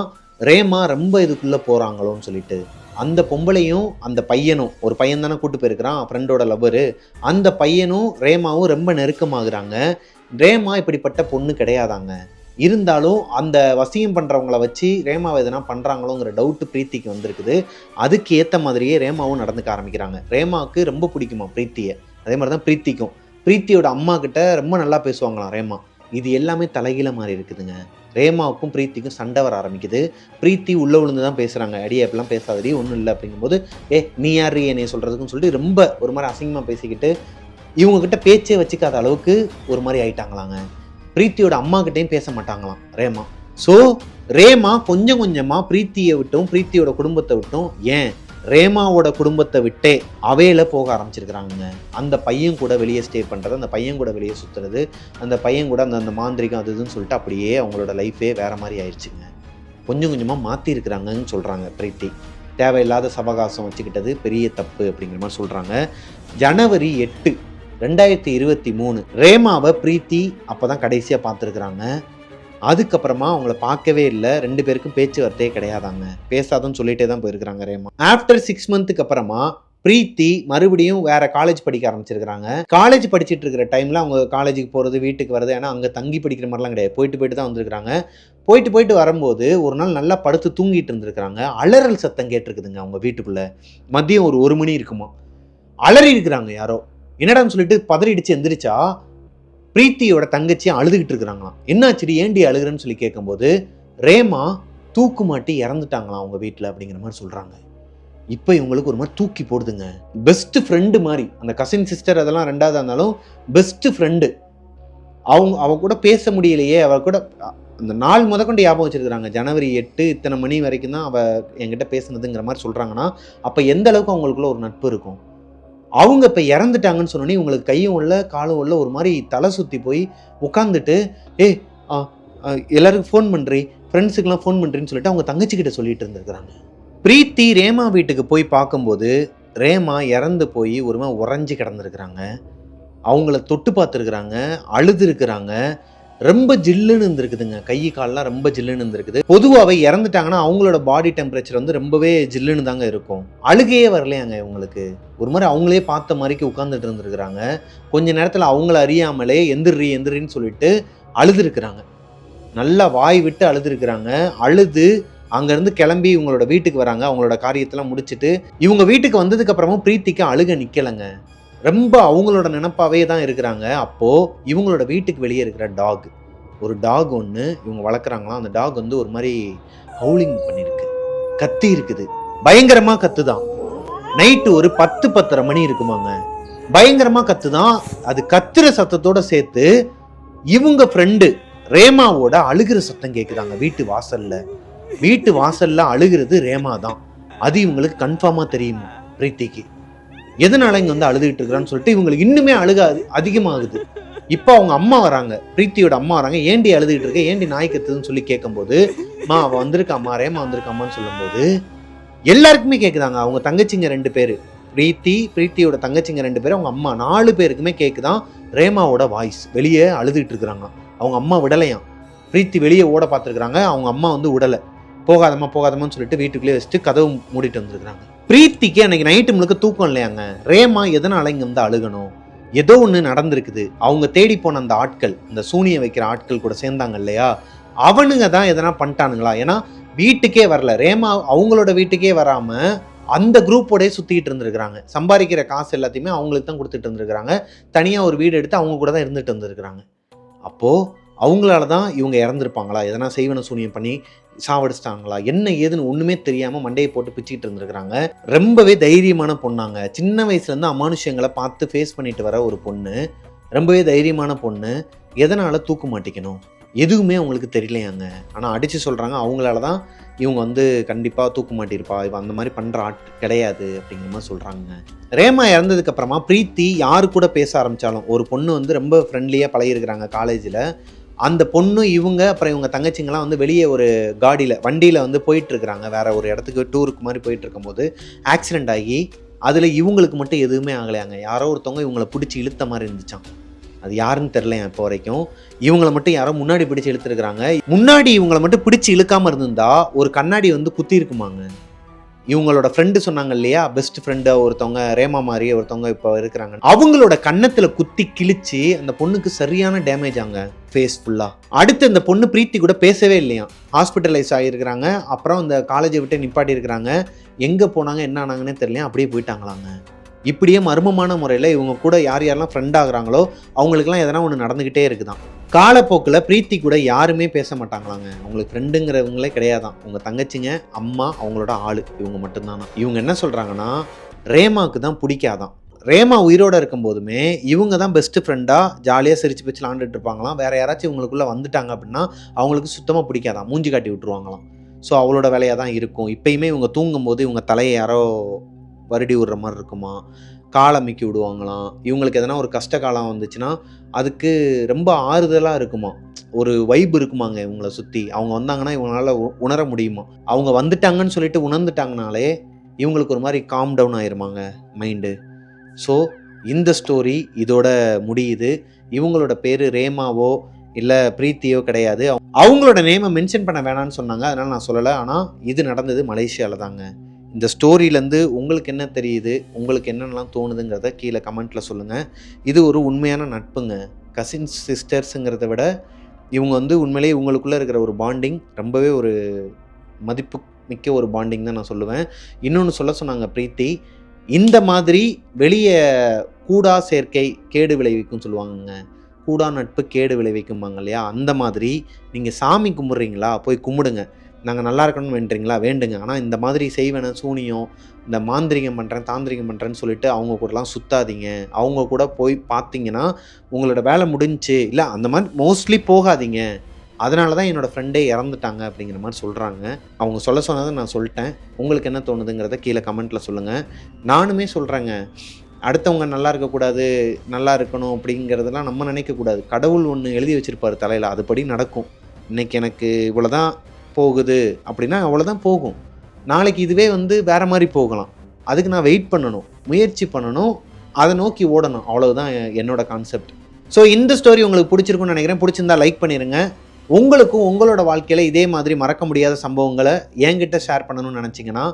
ரேமா ரொம்ப இதுக்குள்ளே போகிறாங்களோன்னு சொல்லிட்டு. அந்த பொம்பளையும் அந்த பையனும், ஒரு பையன் தானே கூட்டு போயிருக்கிறான் ஃப்ரெண்டோட லவ்வரு, அந்த பையனும் ரேமாவும் ரொம்ப நெருக்கமாகறாங்க. ரேமா இப்படிப்பட்ட பொண்ணு கிடையாதாங்க. இருந்தாலும் அந்த வசியம் பண்ணுறவங்கள வச்சு ரேமாவை எதனா பண்ணுறாங்களோங்கிற டவுட்டு பிரீத்திக்கு வந்திருக்குது. அதுக்கு ஏற்ற மாதிரியே ரேமாவும் நடந்துக்க ஆரம்பிக்கிறாங்க. ரேமாவுக்கு ரொம்ப பிடிக்குமா பிரீத்தியை, அதே மாதிரி தான் பிரீத்திக்கும். பிரீத்தியோட அம்மா கிட்ட ரொம்ப நல்லா பேசுவாங்களாம் ரேமா. இது எல்லாமே தலைகீழ மாதிரி இருக்குதுங்க. ரேமாவுக்கும் பிரீத்திக்கும் சண்டை வர ஆரம்பிக்குது. பிரீத்தி உள்ள விழுந்து தான் பேசுகிறாங்க. அடியே அப்படிலாம் பேசாதடி, ஒன்றும் இல்லை அப்படிங்கும்போது, நீ யாரு என்னைய சொல்கிறதுக்குன்னு சொல்லிட்டு ரொம்ப ஒரு மாதிரி அசிங்கமாக பேசிக்கிட்டு இவங்ககிட்ட பேச்சே வச்சுக்காத அளவுக்கு ஒரு மாதிரி ஆயிட்டாங்களாங்க. பிரீத்தியோட அம்மா கிட்டையும் பேச மாட்டாங்களாம் ரேமா. ஸோ ரேமா கொஞ்சம் கொஞ்சமாக பிரீத்தியை விட்டும் பிரீத்தியோட குடும்பத்தை விட்டும், ஏன் ரேமாவோட குடும்பத்தை விட்டே அவையில போக ஆரம்பிச்சிருக்கிறாங்க. அந்த பையன் கூட வெளியே ஸ்டே பண்ணுறது, அந்த பையன் கூட வெளியே சுற்றுறது, அந்த பையன் கூட அந்த மாந்திரிகம் அது இதுன்னு சொல்லிட்டு அப்படியே அவங்களோட லைஃபே வேற மாதிரி ஆயிடுச்சுங்க. கொஞ்சம் கொஞ்சமாக மாற்றிருக்கிறாங்கன்னு சொல்கிறாங்க பிரீத்தி. தேவையில்லாத சவகாசம் வச்சுக்கிட்டது பெரிய தப்பு அப்படிங்கிற மாதிரி சொல்கிறாங்க. ஜனவரி 8, 2023 ரேமாவை பிரீத்தி அப்போ தான் கடைசியாக பார்த்துருக்குறாங்க. அதுக்கப்புறமா அவங்கள பார்க்கவே இல்லை. 2 பேருக்கும் பேச்சுவார்த்தையே கிடையாதாங்க. பேசாதுன்னு சொல்லிட்டே தான் போயிருக்கிறாங்க ரேமா. ஆஃப்டர் 6 மந்த்துக்கு அப்புறமா பிரீத்தி மறுபடியும் வேற காலேஜ் படிக்க ஆரம்பிச்சிருக்கிறாங்க. காலேஜ் படிச்சுட்டு இருக்கிற டைமில் அவங்க காலேஜுக்கு போகிறது, வீட்டுக்கு வருது, ஏன்னா அங்கே தங்கி படிக்கிற மாதிரிலாம் கிடையாது, போயிட்டு தான் வந்திருக்கிறாங்க. போயிட்டு வரும்போது ஒரு நாள் நல்லா படுத்து தூங்கிட்டு இருந்திருக்கிறாங்க. அலறல் சத்தம் கேட்டிருக்குதுங்க அவங்க வீட்டுக்குள்ளே. மதியம் ஒரு 1 மணி இருக்குமா. அலறி இருக்கிறாங்க யாரோ. என்னடான்னு சொல்லிட்டு பதறிடிச்சு எந்திரிச்சா பிரீத்தியோட தங்கச்சியும் அழுதுகிட்டு இருக்கிறாங்களாம். என்னாச்சுடி, ஏண்டி அழுகுறன்னு சொல்லி கேட்கும்போது ரேமா தூக்கு மாட்டி இறந்துட்டாங்களாம் அவங்க வீட்டில் அப்படிங்கிற மாதிரி சொல்கிறாங்க. இப்போ இவங்களுக்கு ஒரு மாதிரி தூக்கி போடுதுங்க. பெஸ்ட் ஃப்ரெண்டு மாதிரி, அந்த கசின் சிஸ்டர் அதெல்லாம் 2ஆவது இருந்தாலும் பெஸ்ட் ஃப்ரெண்டு. அவ கூட பேச முடியலையே, அவ கூட அந்த நாள் முதற்கொண்டு ஞாபகம் வச்சிருக்கிறாங்க. ஜனவரி 8 இத்தனை மணி வரைக்கும் தான் அவள் என்கிட்ட பேசுனதுங்கிற மாதிரி சொல்கிறாங்கன்னா அப்போ எந்த அளவுக்கு அவங்களுக்குள்ள ஒரு நட்பு இருக்கும். அவங்க இப்போ இறந்துட்டாங்கன்னு சொன்னோன்னே இவங்களுக்கு கையும் உள்ள காலும் உள்ள ஒரு மாதிரி தலை சுற்றி போய் உட்காந்துட்டு எல்லாருக்கும் ஃபோன் பண்ணுறி, ஃப்ரெண்ட்ஸுக்கெல்லாம் ஃபோன் பண்ணுறேன்னு சொல்லிட்டு அவங்க தங்கச்சிக்கிட்ட சொல்லிட்டு இருந்திருக்கிறாங்க. பிரீத்தி ரேமா வீட்டுக்கு போய் பார்க்கும்போது ரேமா இறந்து போய் ஒரு மாதிரி உறைஞ்சி கிடந்திருக்கிறாங்க. அவங்கள தொட்டு பார்த்துருக்குறாங்க, அழுது இருக்கிறாங்க. ரொம்ப ஜில்லுன்னு இருந்திருக்குதுங்க. கை காலெலாம் ரொம்ப ஜில்லுன்னு இருந்திருக்குது. பொதுவாகவே இறந்துட்டாங்கன்னா அவங்களோட பாடி டெம்பரேச்சர் வந்து ரொம்பவே ஜில்லுன்னு தாங்க இருக்கும். அழுகையே வரலையாங்க இவங்களுக்கு. ஒரு மாதிரி அவங்களே பார்த்த மாதிரிக்கு உட்காந்துட்டு இருந்திருக்கிறாங்க. கொஞ்ச நேரத்தில் அவங்கள அறியாமலே எந்திரின்னு சொல்லிட்டு அழுதுருக்குறாங்க. நல்லா வாய் விட்டு அழுதுருக்குறாங்க. அழுது அங்கேருந்து கிளம்பி இவங்களோட வீட்டுக்கு வராங்க. அவங்களோட காரியத்தெல்லாம் முடிச்சுட்டு இவங்க வீட்டுக்கு வந்ததுக்கு அப்புறமும் பிரீத்திக்கு அழுக நிற்கலைங்க. ரொம்ப அவங்களோட நினப்பாவே தான் இருக்கிறாங்க. அப்போது இவங்களோட வீட்டுக்கு வெளியே இருக்கிற டாக், ஒரு டாக் ஒன்று இவங்க வளர்க்குறாங்களாம். அந்த டாக் வந்து ஒரு மாதிரி ஹவுலிங் பண்ணியிருக்கு, கத்தி இருக்குது, பயங்கரமாக கத்து தான். நைட்டு ஒரு 10-10:30 மணி இருக்குமாங்க. பயங்கரமாக கத்து தான். அது கத்துற சத்தத்தோடு சேர்த்து இவங்க ஃப்ரெண்டு ரேமாவோட அழுகிற சத்தம் கேட்குதாங்க வீட்டு வாசல்ல அழுகிறது ரேமா தான். அது இவங்களுக்கு கன்ஃபார்மாக தெரியுமா பிரீத்திக்கு. எதனால இங்கே வந்து அழுதுகிட்டு இருக்கிறான்னு சொல்லிட்டு இவங்களுக்கு இன்னுமே அழுக அதிகமாகுது. இப்போ அவங்க அம்மா வராங்க, பிரீத்தியோட அம்மா வராங்க. ஏண்டி அழுதுகிட்டு இருக்க, ஏண்டி நாய் கத்துதுன்னு சொல்லி கேட்கும்போது, மா அவ வந்திருக்காம்மா, ரேமா வந்திருக்காம்மான்னு சொல்லும்போது எல்லாருக்குமே கேட்குதாங்க. அவங்க தங்கச்சிங்க 2 பேர், பிரீத்தியோட தங்கச்சிங்க 2 பேர், அவங்க அம்மா 4 பேருக்குமே கேட்குதான் ரேமாவோட வாய்ஸ். வெளியே அழுதுகிட்டு இருக்கிறாங்க. அவங்க அம்மா விடலையாம். பிரீத்தி வெளியே ஓட பார்த்துருக்குறாங்க, அவங்க அம்மா வந்து விடலை. போகாதம்மான்னு சொல்லிட்டு வீட்டுக்குள்ளேயே வச்சுட்டு கதவு மூடிட்டு வந்துருக்குறாங்க. பிரீத்திக்கு அன்னைக்கு நைட்டு முழுக்க தூக்கம் இல்லையாங்க. ரேமா எதனால இங்கே வந்து அழுகணும், ஏதோ ஒன்று நடந்திருக்குது. அவங்க தேடி போன அந்த ஆட்கள், இந்த சூனிய வைக்கிற ஆட்கள் கூட சேர்ந்தாங்க இல்லையா, அவனுங்க தான் எதனா பண்ணிட்டானுங்களா? ஏன்னா வீட்டுக்கே வரல ரேமா, அவங்களோட வீட்டுக்கே வராம அந்த குரூப்போடய சுற்றிக்கிட்டு இருந்திருக்கிறாங்க. சம்பாதிக்கிற காசு எல்லாத்தையுமே அவங்களுக்கு தான் கொடுத்துட்டு இருந்திருக்கிறாங்க. தனியாக ஒரு வீடு எடுத்து அவங்க கூட தான் இருந்துட்டு இருந்திருக்கிறாங்க. அப்போது அவங்களால தான் இவங்க இறந்துருப்பாங்களா, எதனா செய்வன சூனியம் பண்ணி சாவடிச்சிட்டாங்களா, என்ன ஏதுன்னு ஒன்றுமே தெரியாமல் மண்டையை போட்டு பிச்சுக்கிட்டு இருந்திருக்கிறாங்க. ரொம்பவே தைரியமான பொண்ணாங்க. சின்ன வயசுலேருந்து அமானுஷ்யங்களை பார்த்து ஃபேஸ் பண்ணிட்டு வர ஒரு பொண்ணு, ரொம்பவே தைரியமான பொண்ணு. எதனால் தூக்க மாட்டிக்கணும் எதுவுமே அவங்களுக்கு தெரியலையாங்க. ஆனால் அடித்து சொல்கிறாங்க, அவங்களால தான் இவங்க வந்து கண்டிப்பாக தூக்க மாட்டிருப்பா, இவன் அந்த மாதிரி பண்ணுற ஆட் கிடையாது அப்படிங்கிற மாதிரி சொல்கிறாங்க. ரேமா இறந்ததுக்கப்புறமா பிரீத்தி யாரு கூட பேச ஆரம்பித்தாலும், ஒரு பொண்ணு வந்து ரொம்ப ஃப்ரெண்ட்லியாக பழகிருக்கிறாங்க காலேஜில். அந்த பொண்ணு இவங்க அப்புறம் இவங்க தங்கச்சிங்கெல்லாம் வந்து வெளியே ஒரு வண்டியில் வந்து போயிட்டுருக்குறாங்க. வேறு ஒரு இடத்துக்கு டூருக்கு மாதிரி போயிட்டு இருக்கும்போது ஆக்சிடெண்ட் ஆகி அதில் இவங்களுக்கு மட்டும் எதுவுமே ஆகலையாங்க. யாரோ ஒருத்தவங்க இவங்களை பிடிச்சி இழுத்த மாதிரி இருந்துச்சான். அது யாருன்னு தெரிலையா இப்போ வரைக்கும். இவங்களை மட்டும் யாரோ முன்னாடி பிடிச்சி இழுத்துருக்குறாங்க. முன்னாடி இவங்களை மட்டும் பிடிச்சி இழுக்காமல் இருந்திருந்தா ஒரு கண்ணாடி வந்து குத்தி இருக்குமாங்க. இவங்களோட ஃப்ரெண்டு சொன்னாங்க இல்லையா, பெஸ்ட் ஃப்ரெண்டு ஒருத்தவங்க, ரேமா மாதிரி ஒருத்தவங்க இப்போ இருக்கிறாங்க. அவங்களோட கன்னத்தில் குத்தி கிழிச்சு அந்த பொண்ணுக்கு சரியான டேமேஜ் ஆங்க, ஃபேஸ் ஃபுல்லாக. அடுத்து இந்த பொண்ணு பிரீத்தி கூட பேசவே இல்லையா, ஹாஸ்பிட்டலைஸ் ஆகியிருக்கிறாங்க. அப்புறம் இந்த காலேஜை விட்டு நிப்பாட்டி இருக்கிறாங்க. எங்கே போனாங்க என்ன ஆனாங்கன்னே தெரியலையா, அப்படியே போயிட்டாங்களாங்க. இப்படியே மர்மமான முறையில் இவங்க கூட யார் யாரெல்லாம் ஃப்ரெண்ட் ஆகுறாங்களோ அவங்களுக்குலாம் எதனா ஒன்று நடந்துக்கிட்டே இருக்குதான். காலப்போக்கில் பிரீத்தி கூட யாருமே பேச மாட்டாங்களாங்க. அவங்களுக்கு ஃப்ரெண்டுங்கிறவங்களே கிடையாதான். உங்கள் தங்கச்சிங்க, அம்மா, அவங்களோட ஆள், இவங்க மட்டும்தானா. இவங்க என்ன சொல்கிறாங்கன்னா, ரேமாவுக்கு தான் பிடிக்காதான். ரேமா உயிரோடு இருக்கும்போதுமே இவங்க தான் பெஸ்ட்டு ஃப்ரெண்டாக ஜாலியாக சிரிச்சு பிச்சு விளாண்டுட்டு இருப்பாங்களாம். வேறு யாராச்சும் இவங்களுக்குள்ளே வந்துட்டாங்க அப்படின்னா அவங்களுக்கு சுத்தமாக பிடிக்காதான், மூஞ்சி காட்டி விட்டுருவாங்களாம். ஸோ அவளோட வேலையாக தான் இருக்கும். இப்போயுமே இவங்க தூங்கும்போது இவங்க தலையை யாரோ வருடி விடுற மாதிரி இருக்குமா, காலை மிக்கி விடுவாங்களாம். இவங்களுக்கு எதனா ஒரு கஷ்ட காலம் வந்துச்சுன்னா அதுக்கு ரொம்ப ஆறுதலாக இருக்குமா, ஒரு வைப் இருக்குமாங்க இவங்கள சுற்றி. அவங்க வந்தாங்கன்னா இவங்களால உணர முடியுமா. அவங்க வந்துட்டாங்கன்னு சொல்லிட்டு உணர்ந்துட்டாங்கனாலே இவங்களுக்கு ஒரு மாதிரி காம் டவுன் ஆயிருமாங்க மைண்டு. ஸோ இந்த ஸ்டோரி இதோட முடியுது. இவங்களோட பேர் ரேமாவோ இல்லை பிரீத்தியோ கிடையாது. அவங்களோட நேமை மென்ஷன் பண்ண வேணான்னு சொன்னாங்க, அதனால் நான் சொல்லலை. ஆனால் இது நடந்தது மலேசியாவில் தாங்க. இந்த ஸ்டோரியிலேருந்து உங்களுக்கு என்ன தெரியுது, உங்களுக்கு என்னென்னலாம் தோணுதுங்கிறத கீழே கமெண்ட்டில் சொல்லுங்கள். இது ஒரு உண்மையான நட்புங்க. கசின்ஸ் சிஸ்டர்ஸுங்கிறத விட இவங்க வந்து உண்மையிலேயே இவங்களுக்குள்ளே இருக்கிற ஒரு பாண்டிங் ரொம்பவே ஒரு மதிப்பு மிக்க ஒரு பாண்டிங் தான் நான் சொல்லுவேன். இன்னொன்று சொல்ல சொன்னாங்க பிரீத்தி, இந்த மாதிரி வெளியே கூடா சேர்க்கை கேடு விளைவிக்கும் சொல்லுவாங்கங்க. கூடா நட்பு கேடு விளைவிக்கும்பாங்க இல்லையா, அந்த மாதிரி நீங்கள் சாமி கும்பிட்றீங்களா, போய் கும்பிடுங்க. நாங்கள் நல்லா இருக்கணும்னு வேண்டுறீங்களா, வேண்டுங்க. ஆனால் இந்த மாதிரி செய்வேன சூனியம், இந்த மாந்திரிகம் பண்ணுறேன் தாந்திரிகம் பண்ணுறேன்னு சொல்லிட்டு அவங்க கூடலாம் சுற்றாதீங்க. அவங்க கூட போய் பார்த்தீங்கன்னா உங்களோட வேலை முடிஞ்சு இல்லை, அந்த மாதிரி மோஸ்ட்லி போகாதீங்க. அதனால தான் என்னோடய ஃப்ரெண்டே இறந்துட்டாங்க அப்படிங்கிற மாதிரி சொல்கிறாங்க. அவங்க சொல்ல சொன்னதை நான் சொல்லிட்டேன். உங்களுக்கு என்ன தோணுதுங்கிறத கீழே கமெண்ட்டில் சொல்லுங்கள். நானுமே சொல்கிறேங்க, அடுத்தவங்க நல்லா இருக்கக்கூடாது, நல்லா இருக்கணும் அப்படிங்கிறதெல்லாம் நம்ம நினைக்கக்கூடாது. கடவுள் ஒன்று எழுதி வச்சுருப்பார் தலையில், அதுபடி நடக்கும். இன்றைக்கி எனக்கு இவ்வளோதான் போகுது அப்படின்னா அவ்வளோதான் போகும். நாளைக்கு இதுவே வந்து வேறு மாதிரி போகலாம். அதுக்கு நான் வெயிட் பண்ணணும், முயற்சி பண்ணணும், அதை நோக்கி ஓடணும். அவ்வளவுதான் என்னோட கான்செப்ட். ஸோ இந்த ஸ்டோரி உங்களுக்கு பிடிச்சிருக்குன்னு நினைக்கிறேன். பிடிச்சிருந்தா லைக் பண்ணிடுங்க. உங்களுக்கும் உங்களோட வாழ்க்கையில் இதே மாதிரி மறக்க முடியாத சம்பவங்களை என்கிட்ட ஷேர் பண்ணணும்னு நினச்சிங்கன்னா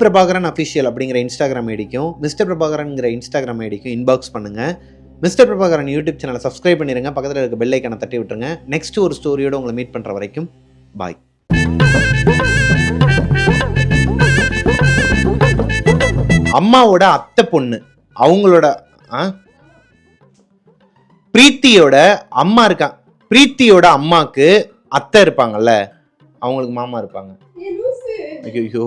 பிரபாகரன் அஃபிஷியல் அப்படிங்கிற இன்ஸ்டாகிராம் ஐடிக்கும் மிஸ்டர் பிரபாகரன்ங்கிற இன்ஸ்டாகிராம் ஐடிக்கும் இன்பாக்ஸ் பண்ணுங்கள். மிஸ்டர் பிரபாகரன் யூடியூப் சேனலை சப்ஸ்கிரைப் பண்ணிடுங்க. பக்கத்தில் இருக்க பெல் ஐக்கானை தட்டி விட்டுருங்க. நெக்ஸ்ட் ஒரு ஸ்டோரியோடு உங்களை மீட் பண்ணுற வரைக்கும் பாய். அம்மாவோட அத்தை பொண்ணு, அவங்களோட பிரீத்தியோட அம்மா இருக்கா. பிரீத்தியோட அம்மாக்கு அத்தை இருப்பாங்கல்ல, அவங்களுக்கு மாமா இருப்பாங்க. ஐயோ,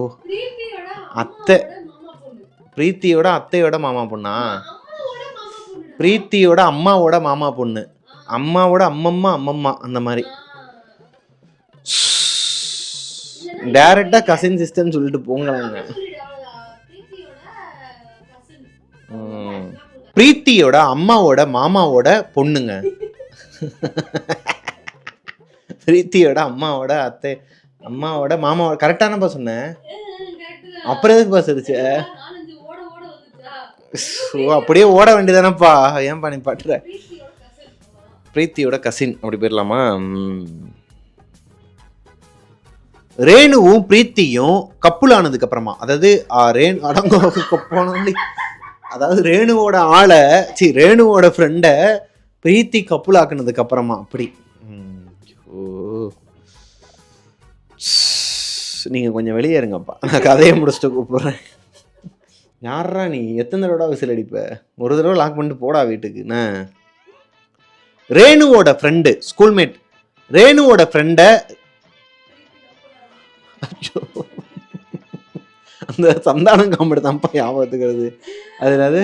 அத்தை பிரீத்தியோட அத்தையோட மாமா பொண்ணா? பிரீத்தியோட அம்மாவோட மாமா பொண்ணு, அம்மாவோட அம்மம்மா அந்த மாதிரி. டைரக்டா கசின் சிஸ்டர்னு சொல்லிட்டு போங்களாங்க. பிரீத்தியோட அம்மாவோட மாமாவோட பொண்ணுங்க. பிரீத்தியோட அம்மாவோட அத்தை, அம்மாவோட மாமாவோட. கரெக்டானப்பா சொன்னேன். அப்புறம் எதுக்குப்பா சிரிச்ச? ஓ, அப்படியே ஓட வேண்டியதானப்பா, ஏன்பா நீ பட்டுற? பிரீத்தியோட கசின் அப்படி போயிடலாமா? ரேணுவும் பிரீத்தியும் கப்புள் ஆனதுக்கு அப்புறமா, அதாவது அதாவது ரேணுவோட ஆளை ரேணுவோட ஃப்ரெண்டை பிரீத்தி கப்புள் ஆக்குனதுக்கு அப்புறமா அப்படி. நீங்க கொஞ்சம் வெளியே இருங்கப்பா, நான் கதையை முடிச்சுட்டு கூப்பிடுறேன். யாரா நீ? எத்தனை தடவை விசில் அடிப்ப? ஒரு தடவை லாக் பண்ணிட்டு போடா வீட்டுக்கு. ரேணுவோட ஃப்ரெண்டு, ஸ்கூல்மேட் ரேணுவோட ஃப்ரெண்ட, அந்த சந்தானம் காமெடி தான்ப்பா ஞாபகத்துக்கிறது. அது என்னது?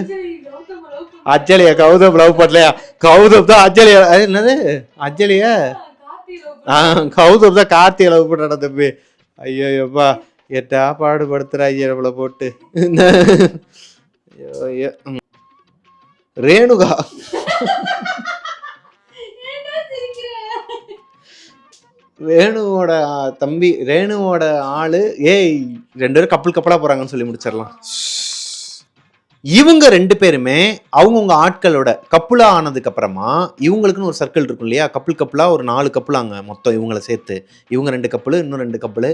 அஜலியா? கௌதம் லவ் பண்ணலையா? கௌதம் தான் அஜலியா. என்னது அஜலியா? கௌதம் தான் கார்த்தியை லவ் பண்றான தம்பி. ஐயோப்பா, எட்டா பாடுபடுத்துறா ஐயவளை போட்டு. ரேணுகா ரேணுவோட தம்பி, ரேணுவோட ஆளு. ஏய், 2 பேரும் கப்பலா போறாங்கன்னு சொல்லி முடிச்சிடலாம். இவங்க 2 பேருமே அவங்கவுங்க ஆட்களோட கப்புலா ஆனதுக்கு அப்புறமா இவங்களுக்குன்னு ஒரு சர்க்கிள் இருக்கும் இல்லையா? கப்புலா ஒரு 4 கப்புலாங்க மொத்தம், இவங்களை சேர்த்து. இவங்க 2 கப்புலு, இன்னும் 2 கப்புலு.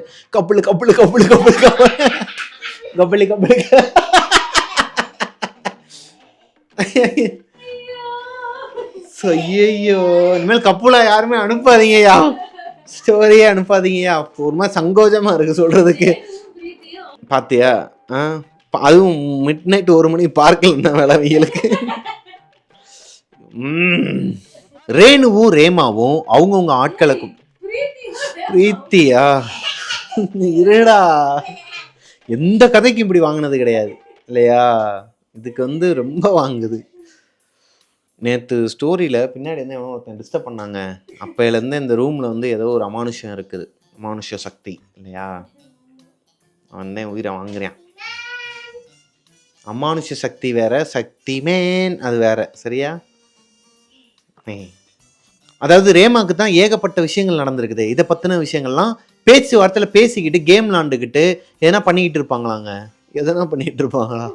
ஐயோ, இனிமேல் கப்புலா யாருமே அனுப்பாதீங்கய்யா, ஸ்டோரியே அனுப்பாதீங்கய்யா. ஒரு மாதிரி சங்கோஜமா இருக்கு சொல்றதுக்கு. பாத்தியா? அதுவும் மிட் நைட் 1 மணி பார்க்கல என்ன வேலை வெயிலுக்கு. ரேணுவும் ரேமாவும் அவங்கவுங்க ஆட்களை பிரீத்தியா இருடா, எந்த கதைக்கும் இப்படி வாங்கினது கிடையாது இல்லையா? இதுக்கு ரொம்ப வாங்குது. நேற்று ஸ்டோரியில் பின்னாடி ஒருத்தன் டிஸ்டர்ப் பண்ணாங்க. அப்போலேருந்து இந்த ரூமில் ஏதோ ஒரு அமானுஷம் இருக்குது, அமானுஷ சக்தி இல்லையா? அவன் தான் உயிரை வாங்குறான். அமானுஷ சக்தி வேற, சக்தி மேன் அது வேற, சரியா? அதாவது ரேமாக்கு தான் ஏகப்பட்ட விஷயங்கள் நடந்திருக்குது. இதை பற்றின விஷயங்கள்லாம் பேச்சு வார்த்தையில் பேசிக்கிட்டு கேம் விளாண்டுக்கிட்டு எதனா பண்ணிக்கிட்டு இருப்பாங்களாங்க. எதனா பண்ணிக்கிட்டு இருப்பாங்களா?